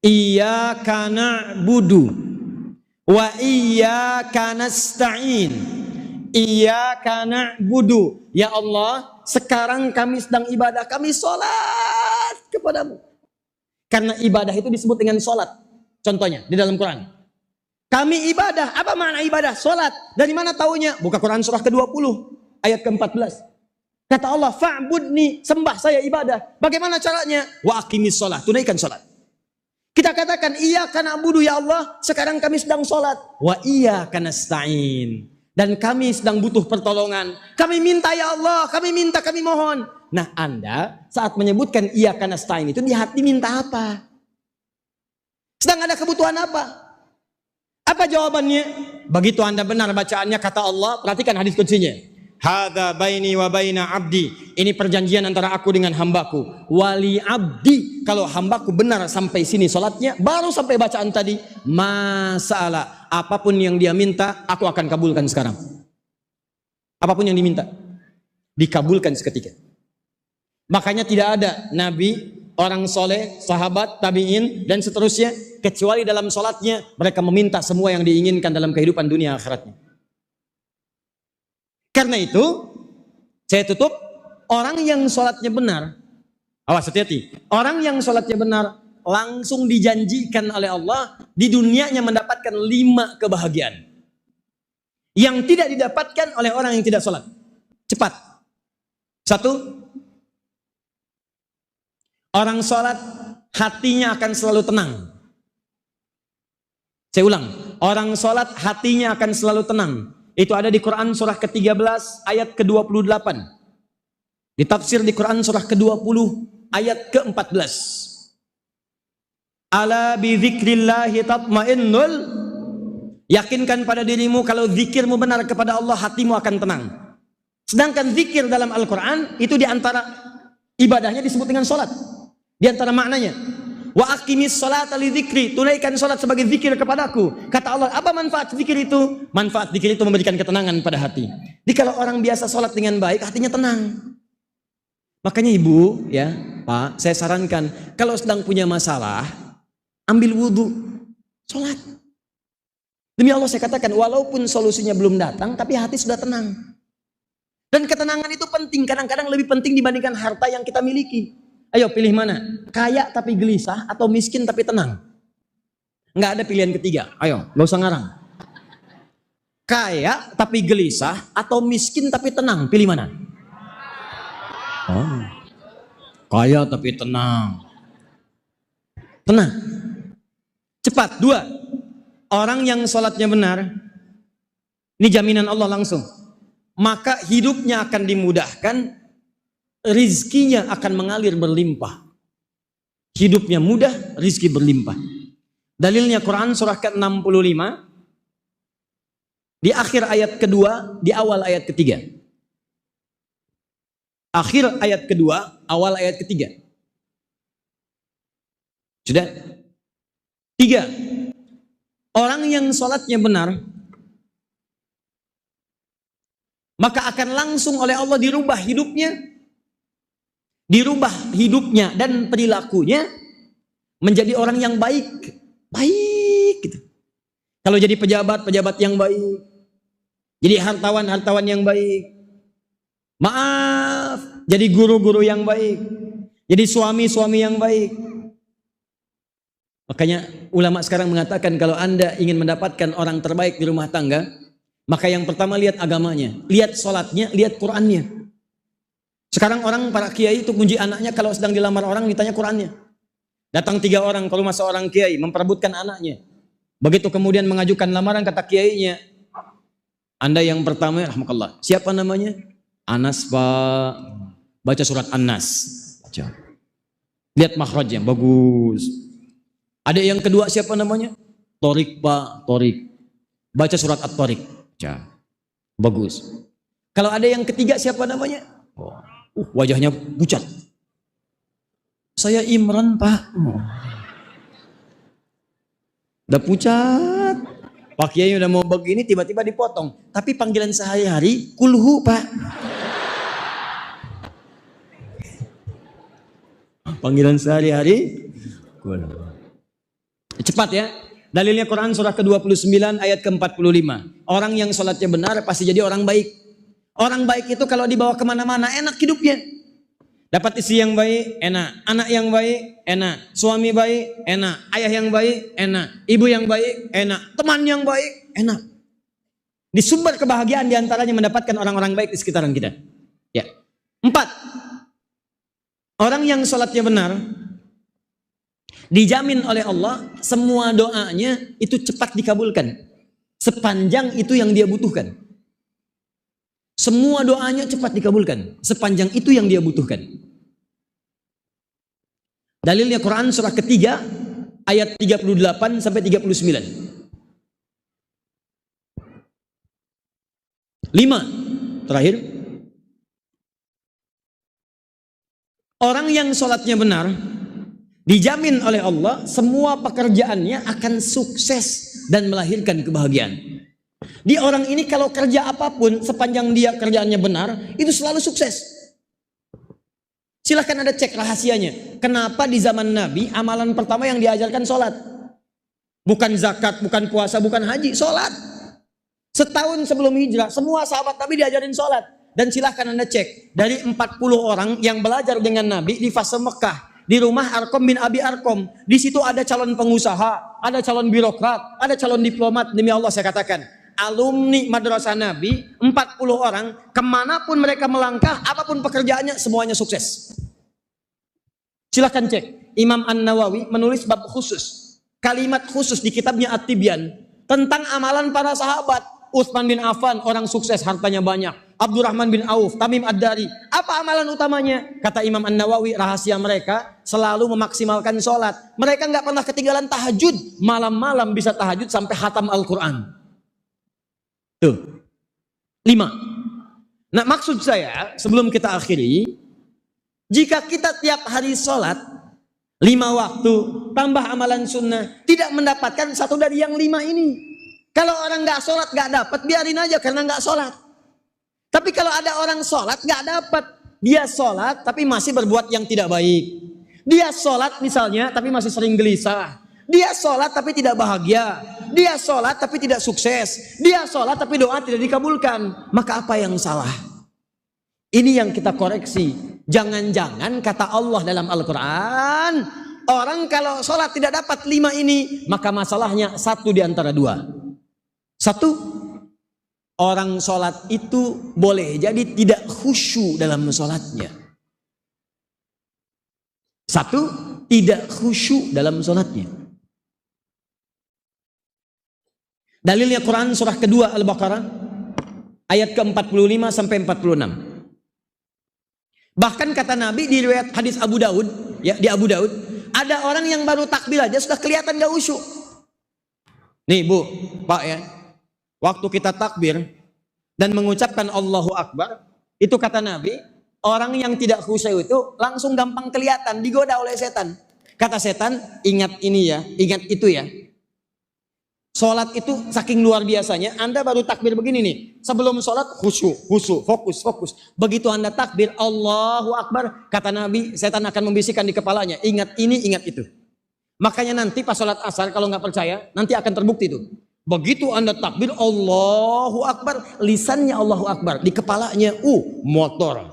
Speaker 1: iyyaka na'budu wa iyyaka nasta'in. Iyyaka na'budu, ya Allah, sekarang kami sedang ibadah, kami sholat kepadamu. Karena ibadah itu disebut dengan sholat. Contohnya di dalam Quran. Kami ibadah. Apa makna ibadah? Sholat. Dari mana taunya? Buka Quran surah ke-20 ayat ke-14. Kata Allah, fa'budni, sembah saya ibadah. Bagaimana caranya? Wa aqimis sholat, tunaikan sholat. Kita katakan, iyyaka na'budu ya Allah, sekarang kami sedang sholat. Wa iyyaka nasta'in, dan kami sedang butuh pertolongan. Kami minta ya Allah, kami minta, kami mohon. Nah Anda saat menyebutkan iyyaka nasta'in itu di hati minta apa? Sedang ada kebutuhan apa? Apa jawabannya? Begitu Anda benar bacaannya, kata Allah, perhatikan hadis kutsinya. Hadza baini wa baina abdi. Ini perjanjian antara aku dengan hambaku. Wali abdi. Kalau hambaku benar sampai sini salatnya, baru sampai bacaan tadi, masalah apapun yang dia minta, aku akan kabulkan sekarang. Apapun yang diminta, dikabulkan seketika. Makanya tidak ada nabi, orang soleh, sahabat, tabi'in, dan seterusnya, kecuali dalam sholatnya mereka meminta semua yang diinginkan dalam kehidupan dunia akhiratnya. Karena itu, saya tutup, orang yang sholatnya benar, awas hati-hati, orang yang sholatnya benar langsung dijanjikan oleh Allah di dunianya mendapatkan 5 kebahagiaan yang tidak didapatkan oleh orang yang tidak sholat. Cepat. 1, orang sholat hatinya akan selalu tenang. Saya ulang, orang sholat hatinya akan selalu tenang. Itu ada di Quran surah ke-13 ayat ke-28. Ditafsir di Quran surah ke-20 ayat ke-14. Ala bi dzikrillahi tatmainnul. Yakinkan pada dirimu kalau zikirmu benar kepada Allah, hatimu akan tenang. Sedangkan zikir dalam Al-Quran itu diantara ibadahnya disebut dengan sholat. Di antara maknanya, wa aqimis sholata li dzikri, tunaikan sholat sebagai zikir kepadaku. Kata Allah, apa manfaat zikir itu? Manfaat zikir itu memberikan ketenangan pada hati. Jadi kalau orang biasa sholat dengan baik, hatinya tenang. Makanya ibu, ya Pak, saya sarankan kalau sedang punya masalah, ambil wudhu, sholat. Demi Allah saya katakan, walaupun solusinya belum datang, tapi hati sudah tenang. Dan ketenangan itu penting, kadang-kadang lebih penting dibandingkan harta yang kita miliki. Ayo pilih mana? Kaya tapi gelisah atau miskin tapi tenang? Nggak ada pilihan ketiga. Ayo, nggak usah ngarang. Kaya tapi gelisah atau miskin tapi tenang? Pilih mana? Oh, kaya tapi tenang. Tenang. Cepat. 2. Orang yang sholatnya benar, ini jaminan Allah langsung. Maka hidupnya akan dimudahkan, rizkinya akan mengalir berlimpah. Hidupnya mudah, rizki berlimpah. Dalilnya Quran surah ke-65 di akhir ayat kedua, di awal ayat ketiga. Akhir ayat kedua, awal ayat ketiga. Sudah? 3. Orang yang sholatnya benar, maka akan langsung oleh Allah dirubah hidupnya. Dirubah hidupnya dan perilakunya menjadi orang yang baik. Baik gitu. Kalau jadi pejabat yang baik. Jadi hartawan yang baik. Maaf, jadi guru-guru yang baik. Jadi suami yang baik. Makanya ulama sekarang mengatakan kalau Anda ingin mendapatkan orang terbaik di rumah tangga, maka yang pertama lihat agamanya, lihat sholatnya, lihat Qurannya. Sekarang orang para kiai itu kunci anaknya kalau sedang dilamar orang ditanya Qurannya. Datang 3 orang ke rumah seorang kiai memperebutkan anaknya. Begitu kemudian mengajukan lamaran, kata kiainya, Anda yang pertama, rahmatullah. Siapa namanya? Anas Pak. Baca surat An-Nas. Baca. Lihat makhrajnya, bagus. Ada yang kedua siapa namanya? Torik Pak, Torik. Baca surat At-Torik. Baca. Bagus. Kalau ada yang ketiga siapa namanya? Wajahnya pucat. Saya Imran Pak. Udah pucat. Pak Kiai udah mau begini tiba-tiba dipotong. Tapi panggilan sehari-hari kulhu Pak. Panggilan sehari-hari kulhu. Cepat ya. Dalilnya Quran surah ke-29 ayat ke-45. Orang yang sholatnya benar pasti jadi orang baik. Orang baik itu kalau dibawa kemana-mana enak hidupnya. Dapat istri yang baik, enak. Anak yang baik, enak. Suami baik, enak. Ayah yang baik, enak. Ibu yang baik, enak. Teman yang baik, enak. Di sumber kebahagiaan diantaranya mendapatkan orang-orang baik di sekitaran kita. Ya. 4. Orang yang sholatnya benar, dijamin oleh Allah semua doanya itu cepat dikabulkan. Sepanjang itu yang dia butuhkan. Semua doanya cepat dikabulkan. Sepanjang itu yang dia butuhkan. Dalilnya Quran surah ketiga ayat 38 sampai 39. 5 terakhir. Orang yang sholatnya benar dijamin oleh Allah semua pekerjaannya akan sukses dan melahirkan kebahagiaan. Di orang ini kalau kerja apapun sepanjang dia kerjaannya benar itu selalu sukses. Silahkan Anda cek rahasianya. Kenapa di zaman Nabi amalan pertama yang diajarkan sholat? Bukan zakat, bukan puasa, bukan haji, sholat. Setahun sebelum hijrah semua sahabat Nabi diajarin sholat. Dan silahkan Anda cek, dari 40 orang yang belajar dengan Nabi di fase Mekah, di rumah Arkom bin Abi Arkom, di situ ada calon pengusaha, ada calon birokrat, ada calon diplomat. Demi Allah saya katakan, alumni madrasah Nabi 40 orang, kemanapun mereka melangkah, apapun pekerjaannya, semuanya sukses. Silahkan cek, Imam An-Nawawi menulis bab khusus, kalimat khusus di kitabnya At-Tibyan tentang amalan para sahabat. Utsman bin Affan, orang sukses, hartanya banyak. Abdurrahman bin Auf, Tamim Ad-Dari. Apa amalan utamanya? Kata Imam An-Nawawi, rahasia mereka selalu memaksimalkan sholat. Mereka nggak pernah ketinggalan tahajud. Malam-malam bisa tahajud sampai khatam Al-Quran. Tuh. 5. Nah, maksud saya, sebelum kita akhiri, jika kita tiap hari sholat 5 waktu, tambah amalan sunnah, tidak mendapatkan satu dari yang 5 ini. Kalau orang nggak sholat nggak dapat, biarin aja karena nggak sholat. Tapi kalau ada orang sholat nggak dapat, dia sholat tapi masih berbuat yang tidak baik. Dia sholat misalnya tapi masih sering gelisah. Dia sholat tapi tidak bahagia. Dia sholat tapi tidak sukses. Dia sholat tapi doa tidak dikabulkan. Maka apa yang salah? Ini yang kita koreksi. Jangan-jangan kata Allah dalam Al-Quran, orang kalau sholat tidak dapat 5 ini, maka masalahnya satu di antara 2. Satu, orang sholat itu boleh jadi tidak khusyuk dalam sholatnya. Satu, tidak khusyuk dalam sholatnya. Dalilnya Quran surah kedua Al-Baqarah ayat ke-45 sampai 46. Bahkan kata Nabi di riwayat hadis Abu Daud, ya di Abu Daud, ada orang yang baru takbir aja sudah kelihatan gak khusyuk. Nih Bu, Pak ya. Waktu kita takbir dan mengucapkan Allahu Akbar, itu kata Nabi, orang yang tidak khusyuk itu langsung gampang kelihatan, digoda oleh setan. Kata setan, ingat ini ya, ingat itu ya. Sholat itu saking luar biasanya, Anda baru takbir begini nih. Sebelum sholat khusyuk, fokus. Begitu Anda takbir Allahu Akbar, kata Nabi, setan akan membisikkan di kepalanya, ingat ini, ingat itu. Makanya nanti pas sholat asar, kalau nggak percaya, nanti akan terbukti itu. Begitu Anda takbir Allahu Akbar, lisannya Allahu Akbar, di kepalanya motor,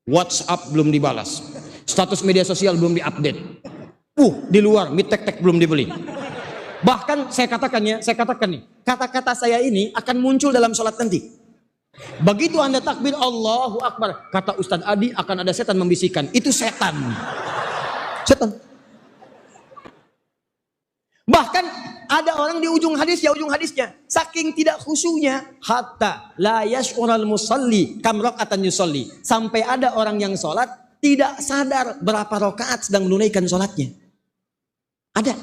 Speaker 1: WhatsApp belum dibalas, status media sosial belum diupdate, di luar mie tek-tek belum dibeli. Bahkan saya katakan nih, kata-kata saya ini akan muncul dalam sholat nanti. Begitu Anda takbir Allahu Akbar, kata Ustadz Adi, akan ada setan membisikkan, itu setan. Bahkan ada orang di ujung hadisnya, saking tidak khusyuknya, hatta la yash'ural musalli kam raqatan yusalli, sampai ada orang yang sholat tidak sadar berapa rakaat sedang menunaikan sholatnya. Ada.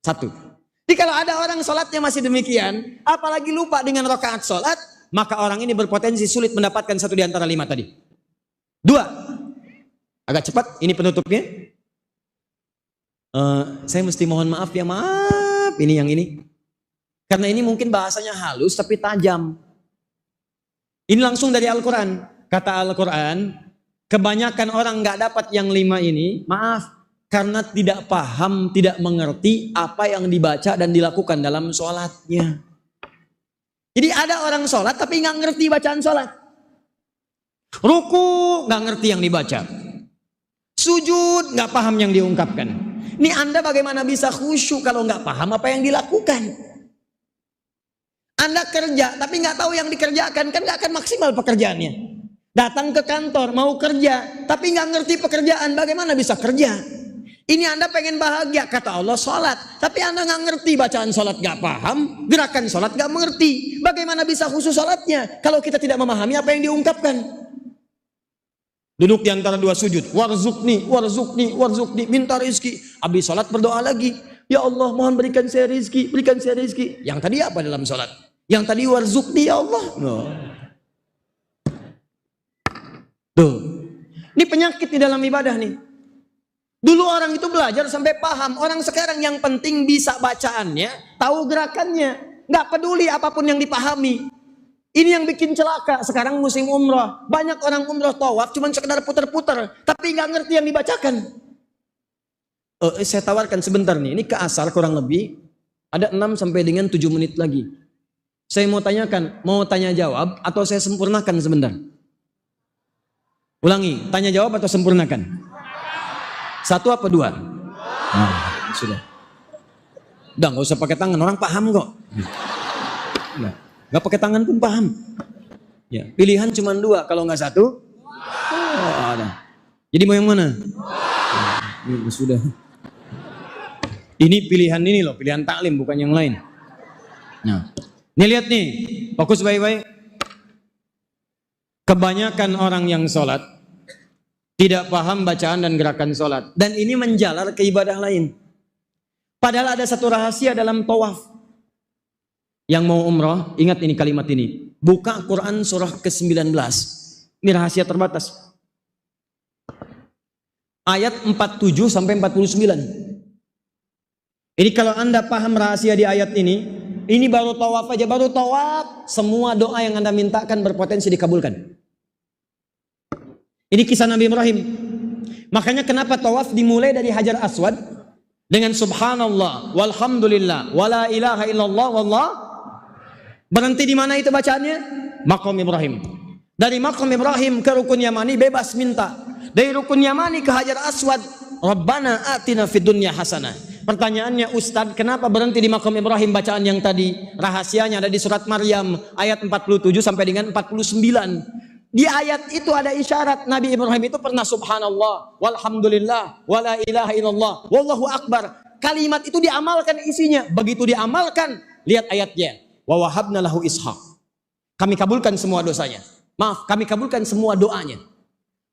Speaker 1: Satu. Jadi kalau ada orang sholatnya masih demikian, apalagi lupa dengan rakaat sholat, maka orang ini berpotensi sulit mendapatkan satu di antara 5 tadi. 2. Agak cepat, ini penutupnya. Saya mesti mohon maaf ya, maaf ini yang ini. Karena ini mungkin bahasanya halus tapi tajam. Ini langsung dari Al-Quran. Kata Al-Quran, kebanyakan orang nggak dapat yang 5 ini, maaf, karena tidak paham, tidak mengerti apa yang dibaca dan dilakukan dalam sholatnya. Jadi ada orang sholat tapi nggak ngerti bacaan sholat. Ruku nggak ngerti yang dibaca. Sujud nggak paham yang diungkapkan. Ini Anda bagaimana bisa khusyuk kalau nggak paham apa yang dilakukan? Anda kerja tapi nggak tahu yang dikerjakan, kan nggak akan maksimal pekerjaannya. Datang ke kantor mau kerja tapi nggak ngerti pekerjaan, bagaimana bisa kerja? Ini Anda pengen bahagia, kata Allah sholat, tapi Anda nggak ngerti bacaan sholat, nggak paham, gerakan sholat nggak mengerti. Bagaimana bisa khusyuk sholatnya kalau kita tidak memahami apa yang diungkapkan? Duduk di antara dua sujud. Warzuqni, warzuqni, warzuqni. Minta rizki. Habis sholat berdoa lagi. Ya Allah, mohon berikan saya rizki, berikan saya rizki. Yang tadi apa dalam sholat? Yang tadi warzuqni ya Allah. No. Tuh. Ini penyakit di dalam ibadah nih. Dulu orang itu belajar sampai paham. Orang sekarang yang penting bisa bacaannya, tahu gerakannya. Nggak peduli apapun yang dipahami. Ini yang bikin celaka. Sekarang musim umroh. Banyak orang umroh tawaf cuma sekedar putar-putar. Tapi nggak ngerti yang dibacakan. Saya tawarkan sebentar nih. Ini ke asar kurang lebih. Ada 6 sampai dengan 7 menit lagi. Saya mau tanyakan. Mau tanya jawab atau saya sempurnakan sebentar? Ulangi. Tanya jawab atau sempurnakan? 1 apa 2? Nah, sudah. Udah nggak usah pakai tangan. Orang paham kok. Nah. Gak pakai tangan pun paham. Ya, pilihan cuma 2, kalau nggak 1. Ada. Jadi mau yang mana? Ya, sudah. Ini pilihan ini loh, pilihan taklim bukan yang lain. Nah, ini lihat nih, fokus baik-baik. Kebanyakan orang yang sholat tidak paham bacaan dan gerakan sholat, dan ini menjalar ke ibadah lain. Padahal ada satu rahasia dalam tawaf. Yang mau umrah, ingat ini kalimat ini. Buka Quran surah ke-19. Ini rahasia terbatas. Ayat 47 sampai 49. Ini kalau Anda paham rahasia di ayat ini baru tawaf aja, baru tawaf, semua doa yang Anda mintakan berpotensi dikabulkan. Ini kisah Nabi Ibrahim. Makanya kenapa tawaf dimulai dari Hajar Aswad dengan subhanallah, walhamdulillah, wala ilaha illallah, wallah. Berhenti di mana itu bacaannya? Maqam Ibrahim. Dari Maqam Ibrahim ke Rukun Yamani bebas minta. Dari Rukun Yamani ke Hajar Aswad, Rabbana atina fid dunya hasanah. Pertanyaannya, Ustadz, kenapa berhenti di Maqam Ibrahim bacaan yang tadi? Rahasianya ada di surat Maryam ayat 47 sampai dengan 49. Di ayat itu ada isyarat Nabi Ibrahim itu pernah subhanallah, walhamdulillah, wala ilaha illallah, wallahu akbar. Kalimat itu diamalkan isinya. Begitu diamalkan, lihat ayatnya. Wa wahabna lahu ishaq. Kami kabulkan semua dosanya. Maaf, kami kabulkan semua doanya.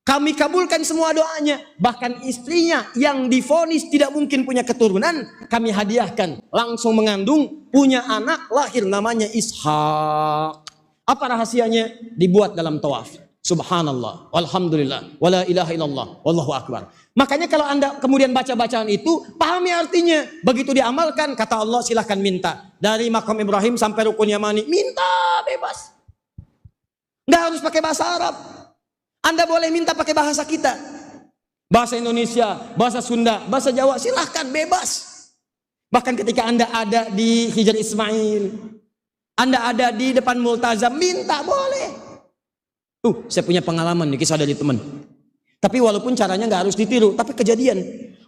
Speaker 1: Kami kabulkan semua doanya. Bahkan istrinya yang divonis tidak mungkin punya keturunan, kami hadiahkan. Langsung mengandung, punya anak, lahir namanya Ishak. Apa rahasianya? Dibuat dalam tawaf. Subhanallah, walhamdulillah, wala ilaha illallah, wallahu akbar. Makanya kalau Anda kemudian baca bacaan itu, pahami artinya. Begitu diamalkan, kata Allah silahkan minta. Dari Maqam Ibrahim sampai Rukun Yamani, minta bebas. Nggak harus pakai bahasa Arab. Anda boleh minta pakai bahasa kita. Bahasa Indonesia, bahasa Sunda, bahasa Jawa, silahkan bebas. Bahkan ketika Anda ada di Hijr Ismail, Anda ada di depan Multazam, minta boleh. Saya punya pengalaman nih, kisah dari teman. Tapi walaupun caranya nggak harus ditiru, tapi kejadian.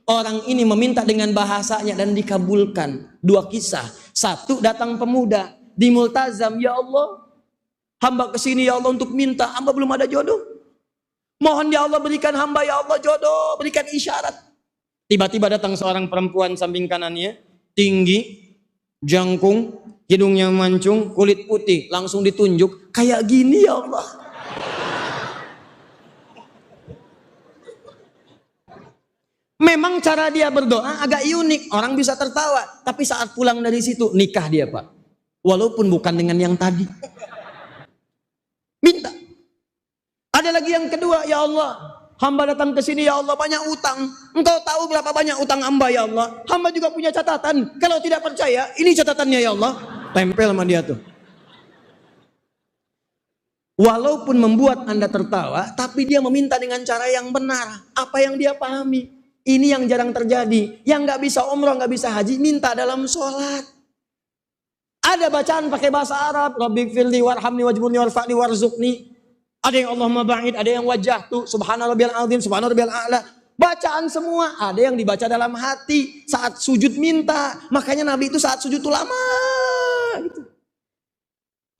Speaker 1: Orang ini meminta dengan bahasanya dan dikabulkan. 2 kisah. 1, datang pemuda di Multazam, ya Allah, hamba kesini ya Allah untuk minta, hamba belum ada jodoh. Mohon ya Allah berikan hamba ya Allah jodoh, berikan isyarat. Tiba-tiba datang seorang perempuan samping kanannya, tinggi, jangkung, hidungnya mancung, kulit putih, langsung ditunjuk, kayak gini ya Allah. Memang cara dia berdoa agak unik, orang bisa tertawa. Tapi saat pulang dari situ, nikah dia Pak. Walaupun bukan dengan yang tadi. Minta. Ada lagi yang kedua, ya Allah, hamba datang ke sini ya Allah banyak utang. Engkau tahu berapa banyak utang hamba ya Allah. Hamba juga punya catatan. Kalau tidak percaya, ini catatannya ya Allah. Tempel sama dia tuh. Walaupun membuat Anda tertawa, tapi dia meminta dengan cara yang benar. Apa yang dia pahami. Ini yang jarang terjadi. Yang nggak bisa umrah, nggak bisa haji, minta dalam sholat. Ada bacaan pakai bahasa Arab. Rabbighfirli warhamni wajburni warfa'ni warzuqni. Ada yang Allahumma ba'id, ada yang wajjahtu, subhana rabbiyal azim, subhana rabbiyal a'la. Bacaan semua. Ada yang dibaca dalam hati. Saat sujud minta. Makanya Nabi itu saat sujud itu lama. Gitu.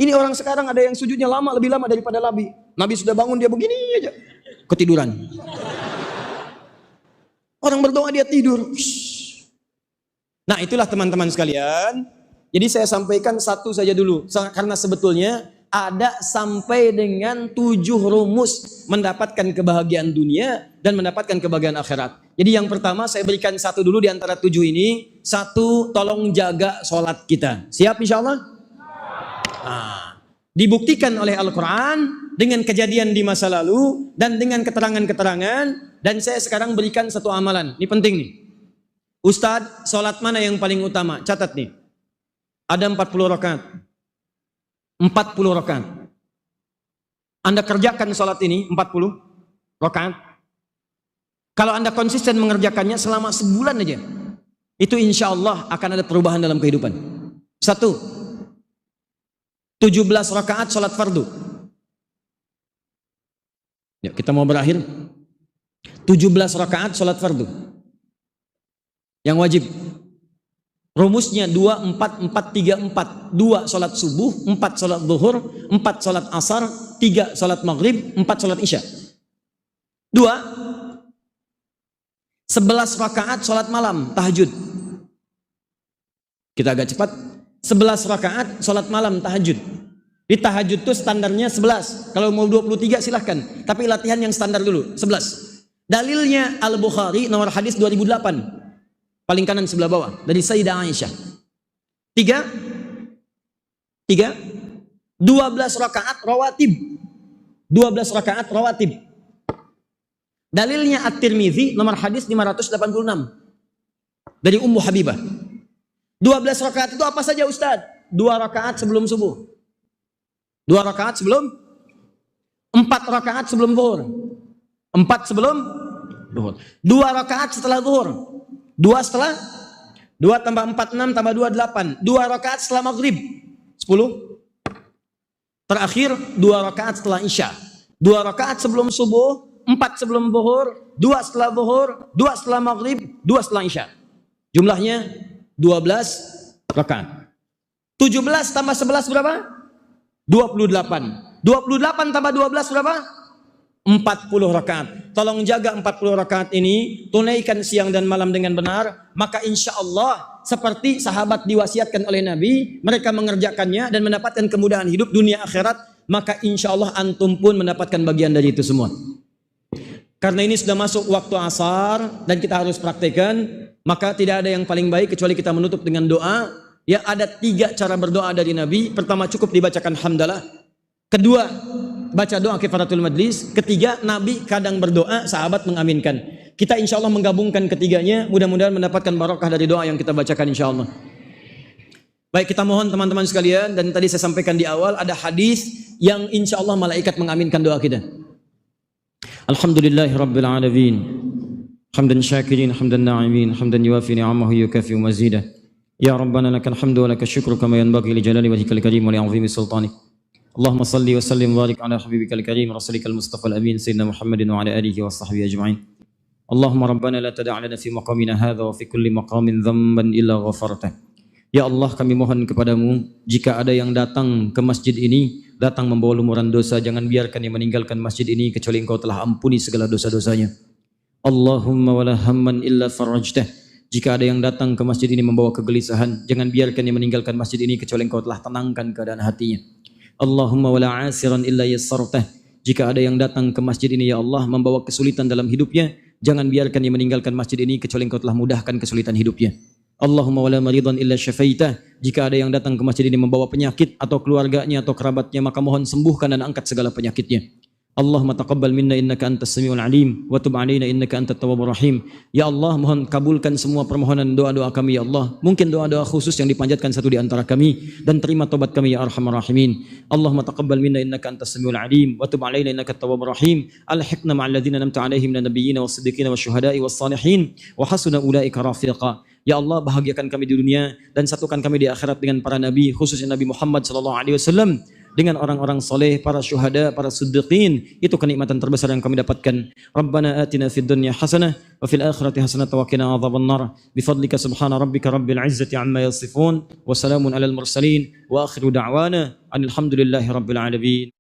Speaker 1: Ini orang sekarang ada yang sujudnya lama, lebih lama daripada Nabi. Nabi sudah bangun, dia begini aja. Ketiduran. Orang berdoa dia tidur. Nah itulah teman-teman sekalian. Jadi saya sampaikan satu saja dulu. Karena sebetulnya ada sampai dengan 7 rumus mendapatkan kebahagiaan dunia dan mendapatkan kebahagiaan akhirat. Jadi yang pertama saya berikan 1 dulu di antara 7 ini. 1, tolong jaga sholat kita. Siap insya Allah? Dibuktikan oleh Al-Quran dengan kejadian di masa lalu dan dengan keterangan-keterangan. Dan saya sekarang berikan 1 amalan. Ini penting nih. Ustadz, sholat mana yang paling utama? Catat nih. Ada 40 rakaat. 40 rakaat. Anda kerjakan sholat ini 40 rakaat. Kalau Anda konsisten mengerjakannya selama sebulan aja, itu insya Allah akan ada perubahan dalam kehidupan. 1, 17 rakaat sholat fardu. Ya, kita mau berakhir. 17 rakaat sholat fardu. Yang wajib. Rumusnya 2, 4, 4, 3, 4. 2 sholat subuh, 4 sholat zuhur, 4 sholat asar, 3 sholat maghrib, 4 sholat isya. 2, 11 rakaat sholat malam, tahajud. Kita agak cepat. 11 rakaat sholat malam, tahajud. Di tahajud itu standarnya 11. Kalau mau 23 silahkan. Tapi latihan yang standar dulu, 11. Dalilnya Al-Bukhari, nomor hadis 2008. Paling kanan sebelah bawah dari Sayyidah Aisyah. 12 rakaat rawatib. 12 rakaat rawatib. Dalilnya At-Tirmidzi nomor hadis 586 dari Ummu Habibah. 12 rakaat itu apa saja Ustaz? 2 rakaat sebelum subuh. 2 rakaat sebelum, 4 rakaat sebelum zuhur. 4 sebelum zuhur. 2 rakaat setelah zuhur. 2 setelah 2 tambah 4 6 tambah 2 8. 2 rakaat setelah maghrib 10. Terakhir 2 rakaat setelah isya. 2 rakaat sebelum subuh, 4 sebelum zuhur, 2 setelah zuhur, 2 setelah maghrib, 2 setelah isya. Jumlahnya 12 rakaat. 17 tambah 11 berapa? 28. 28 tambah 12 berapa? 40 rakaat. Tolong jaga 40 rakaat ini, tunaikan siang dan malam dengan benar, maka insya Allah seperti sahabat diwasiatkan oleh Nabi, mereka mengerjakannya dan mendapatkan kemudahan hidup dunia akhirat, maka insya Allah antum pun mendapatkan bagian dari itu semua. Karena ini sudah masuk waktu asar dan kita harus praktekkan, maka tidak ada yang paling baik kecuali kita menutup dengan doa. Ya, ada 3 cara berdoa dari Nabi. Pertama, cukup dibacakan hamdalah. Kedua, baca doa kifaratul majlis. Ketiga, Nabi kadang berdoa, sahabat mengaminkan. Kita insya Allah menggabungkan ketiganya, mudah-mudahan mendapatkan barokah dari doa yang kita bacakan insya Allah. Baik, kita mohon teman-teman sekalian, dan tadi saya sampaikan di awal, ada hadis yang insya Allah malaikat mengaminkan doa kita. Alhamdulillahi Rabbil Alamin. Hamdan syakirin, hamdan na'imin, hamdan yuafi ni'amahu yukafi mazidah. Ya Rabbana lakal hamdu wa lakal syukru kama yanbaghi li jalali wajhikal karim wa li 'azimi sultanik. Allahumma salli wa sallim wa barik ala habibikal karim rasulikal mustafa al-amin sayyidina Muhammadin wa ala alihi wa sahbihi ajma'in. Allahumma rabbana la tada' lana fi maqamina hadha wa fi kulli maqamin dhanban illa ghafartah. Ya Allah, kami mohon kepadamu, jika ada yang datang ke masjid ini, datang membawa lumuran dosa, jangan biarkan dia meninggalkan masjid ini kecuali Engkau telah ampuni segala dosa-dosanya. Allahumma wala hamman illa farajtah. Jika ada yang datang ke masjid ini membawa kegelisahan, jangan biarkan dia meninggalkan masjid ini kecuali Engkau telah tenangkan keadaan hatinya. Allahumma wala asiran illa yassartah. Jika ada yang datang ke masjid ini ya Allah membawa kesulitan dalam hidupnya, jangan biarkan dia meninggalkan masjid ini kecuali Engkau telah mudahkan kesulitan hidupnya. Allahumma wala maridan illa syafaitah. Jika ada yang datang ke masjid ini membawa penyakit atau keluarganya atau kerabatnya, maka mohon sembuhkan dan angkat segala penyakitnya. Allahumma taqabbal minna innaka antas samiul alim wa tub alaina innaka antat tawwabur rahim. Ya Allah, mohon kabulkan semua permohonan doa-doa kami ya Allah. Mungkin doa-doa khusus yang dipanjatkan satu di antara kami, dan terima tobat kami ya arhamar rahimin. Allahumma taqabbal minna innaka antas samiul alim wa tub alaina innaka tawwabur rahim. Alhiqna ma'al ladzina an'amta 'alaihim minal nabiyyin was siddiqin wasyuhada'i was salihin wa hasuna ulaika rafiqa. Ya Allah, bahagiakan kami di dunia dan satukan kami di akhirat dengan para nabi, khususnya Nabi Muhammad sallallahu alaihi wasallam, dengan orang-orang soleh, para syuhada, para siddiqin. Itu kenikmatan terbesar yang kami dapatkan. Rabbana atina fid dunya hasanah wa fil akhirati hasanah wa qina adzabannar. Bifadlika subhana rabbika rabbil izzati amma yasifun wa salamun alal mursalin wa akhiru da'wana alhamdulillahi rabbil alamin.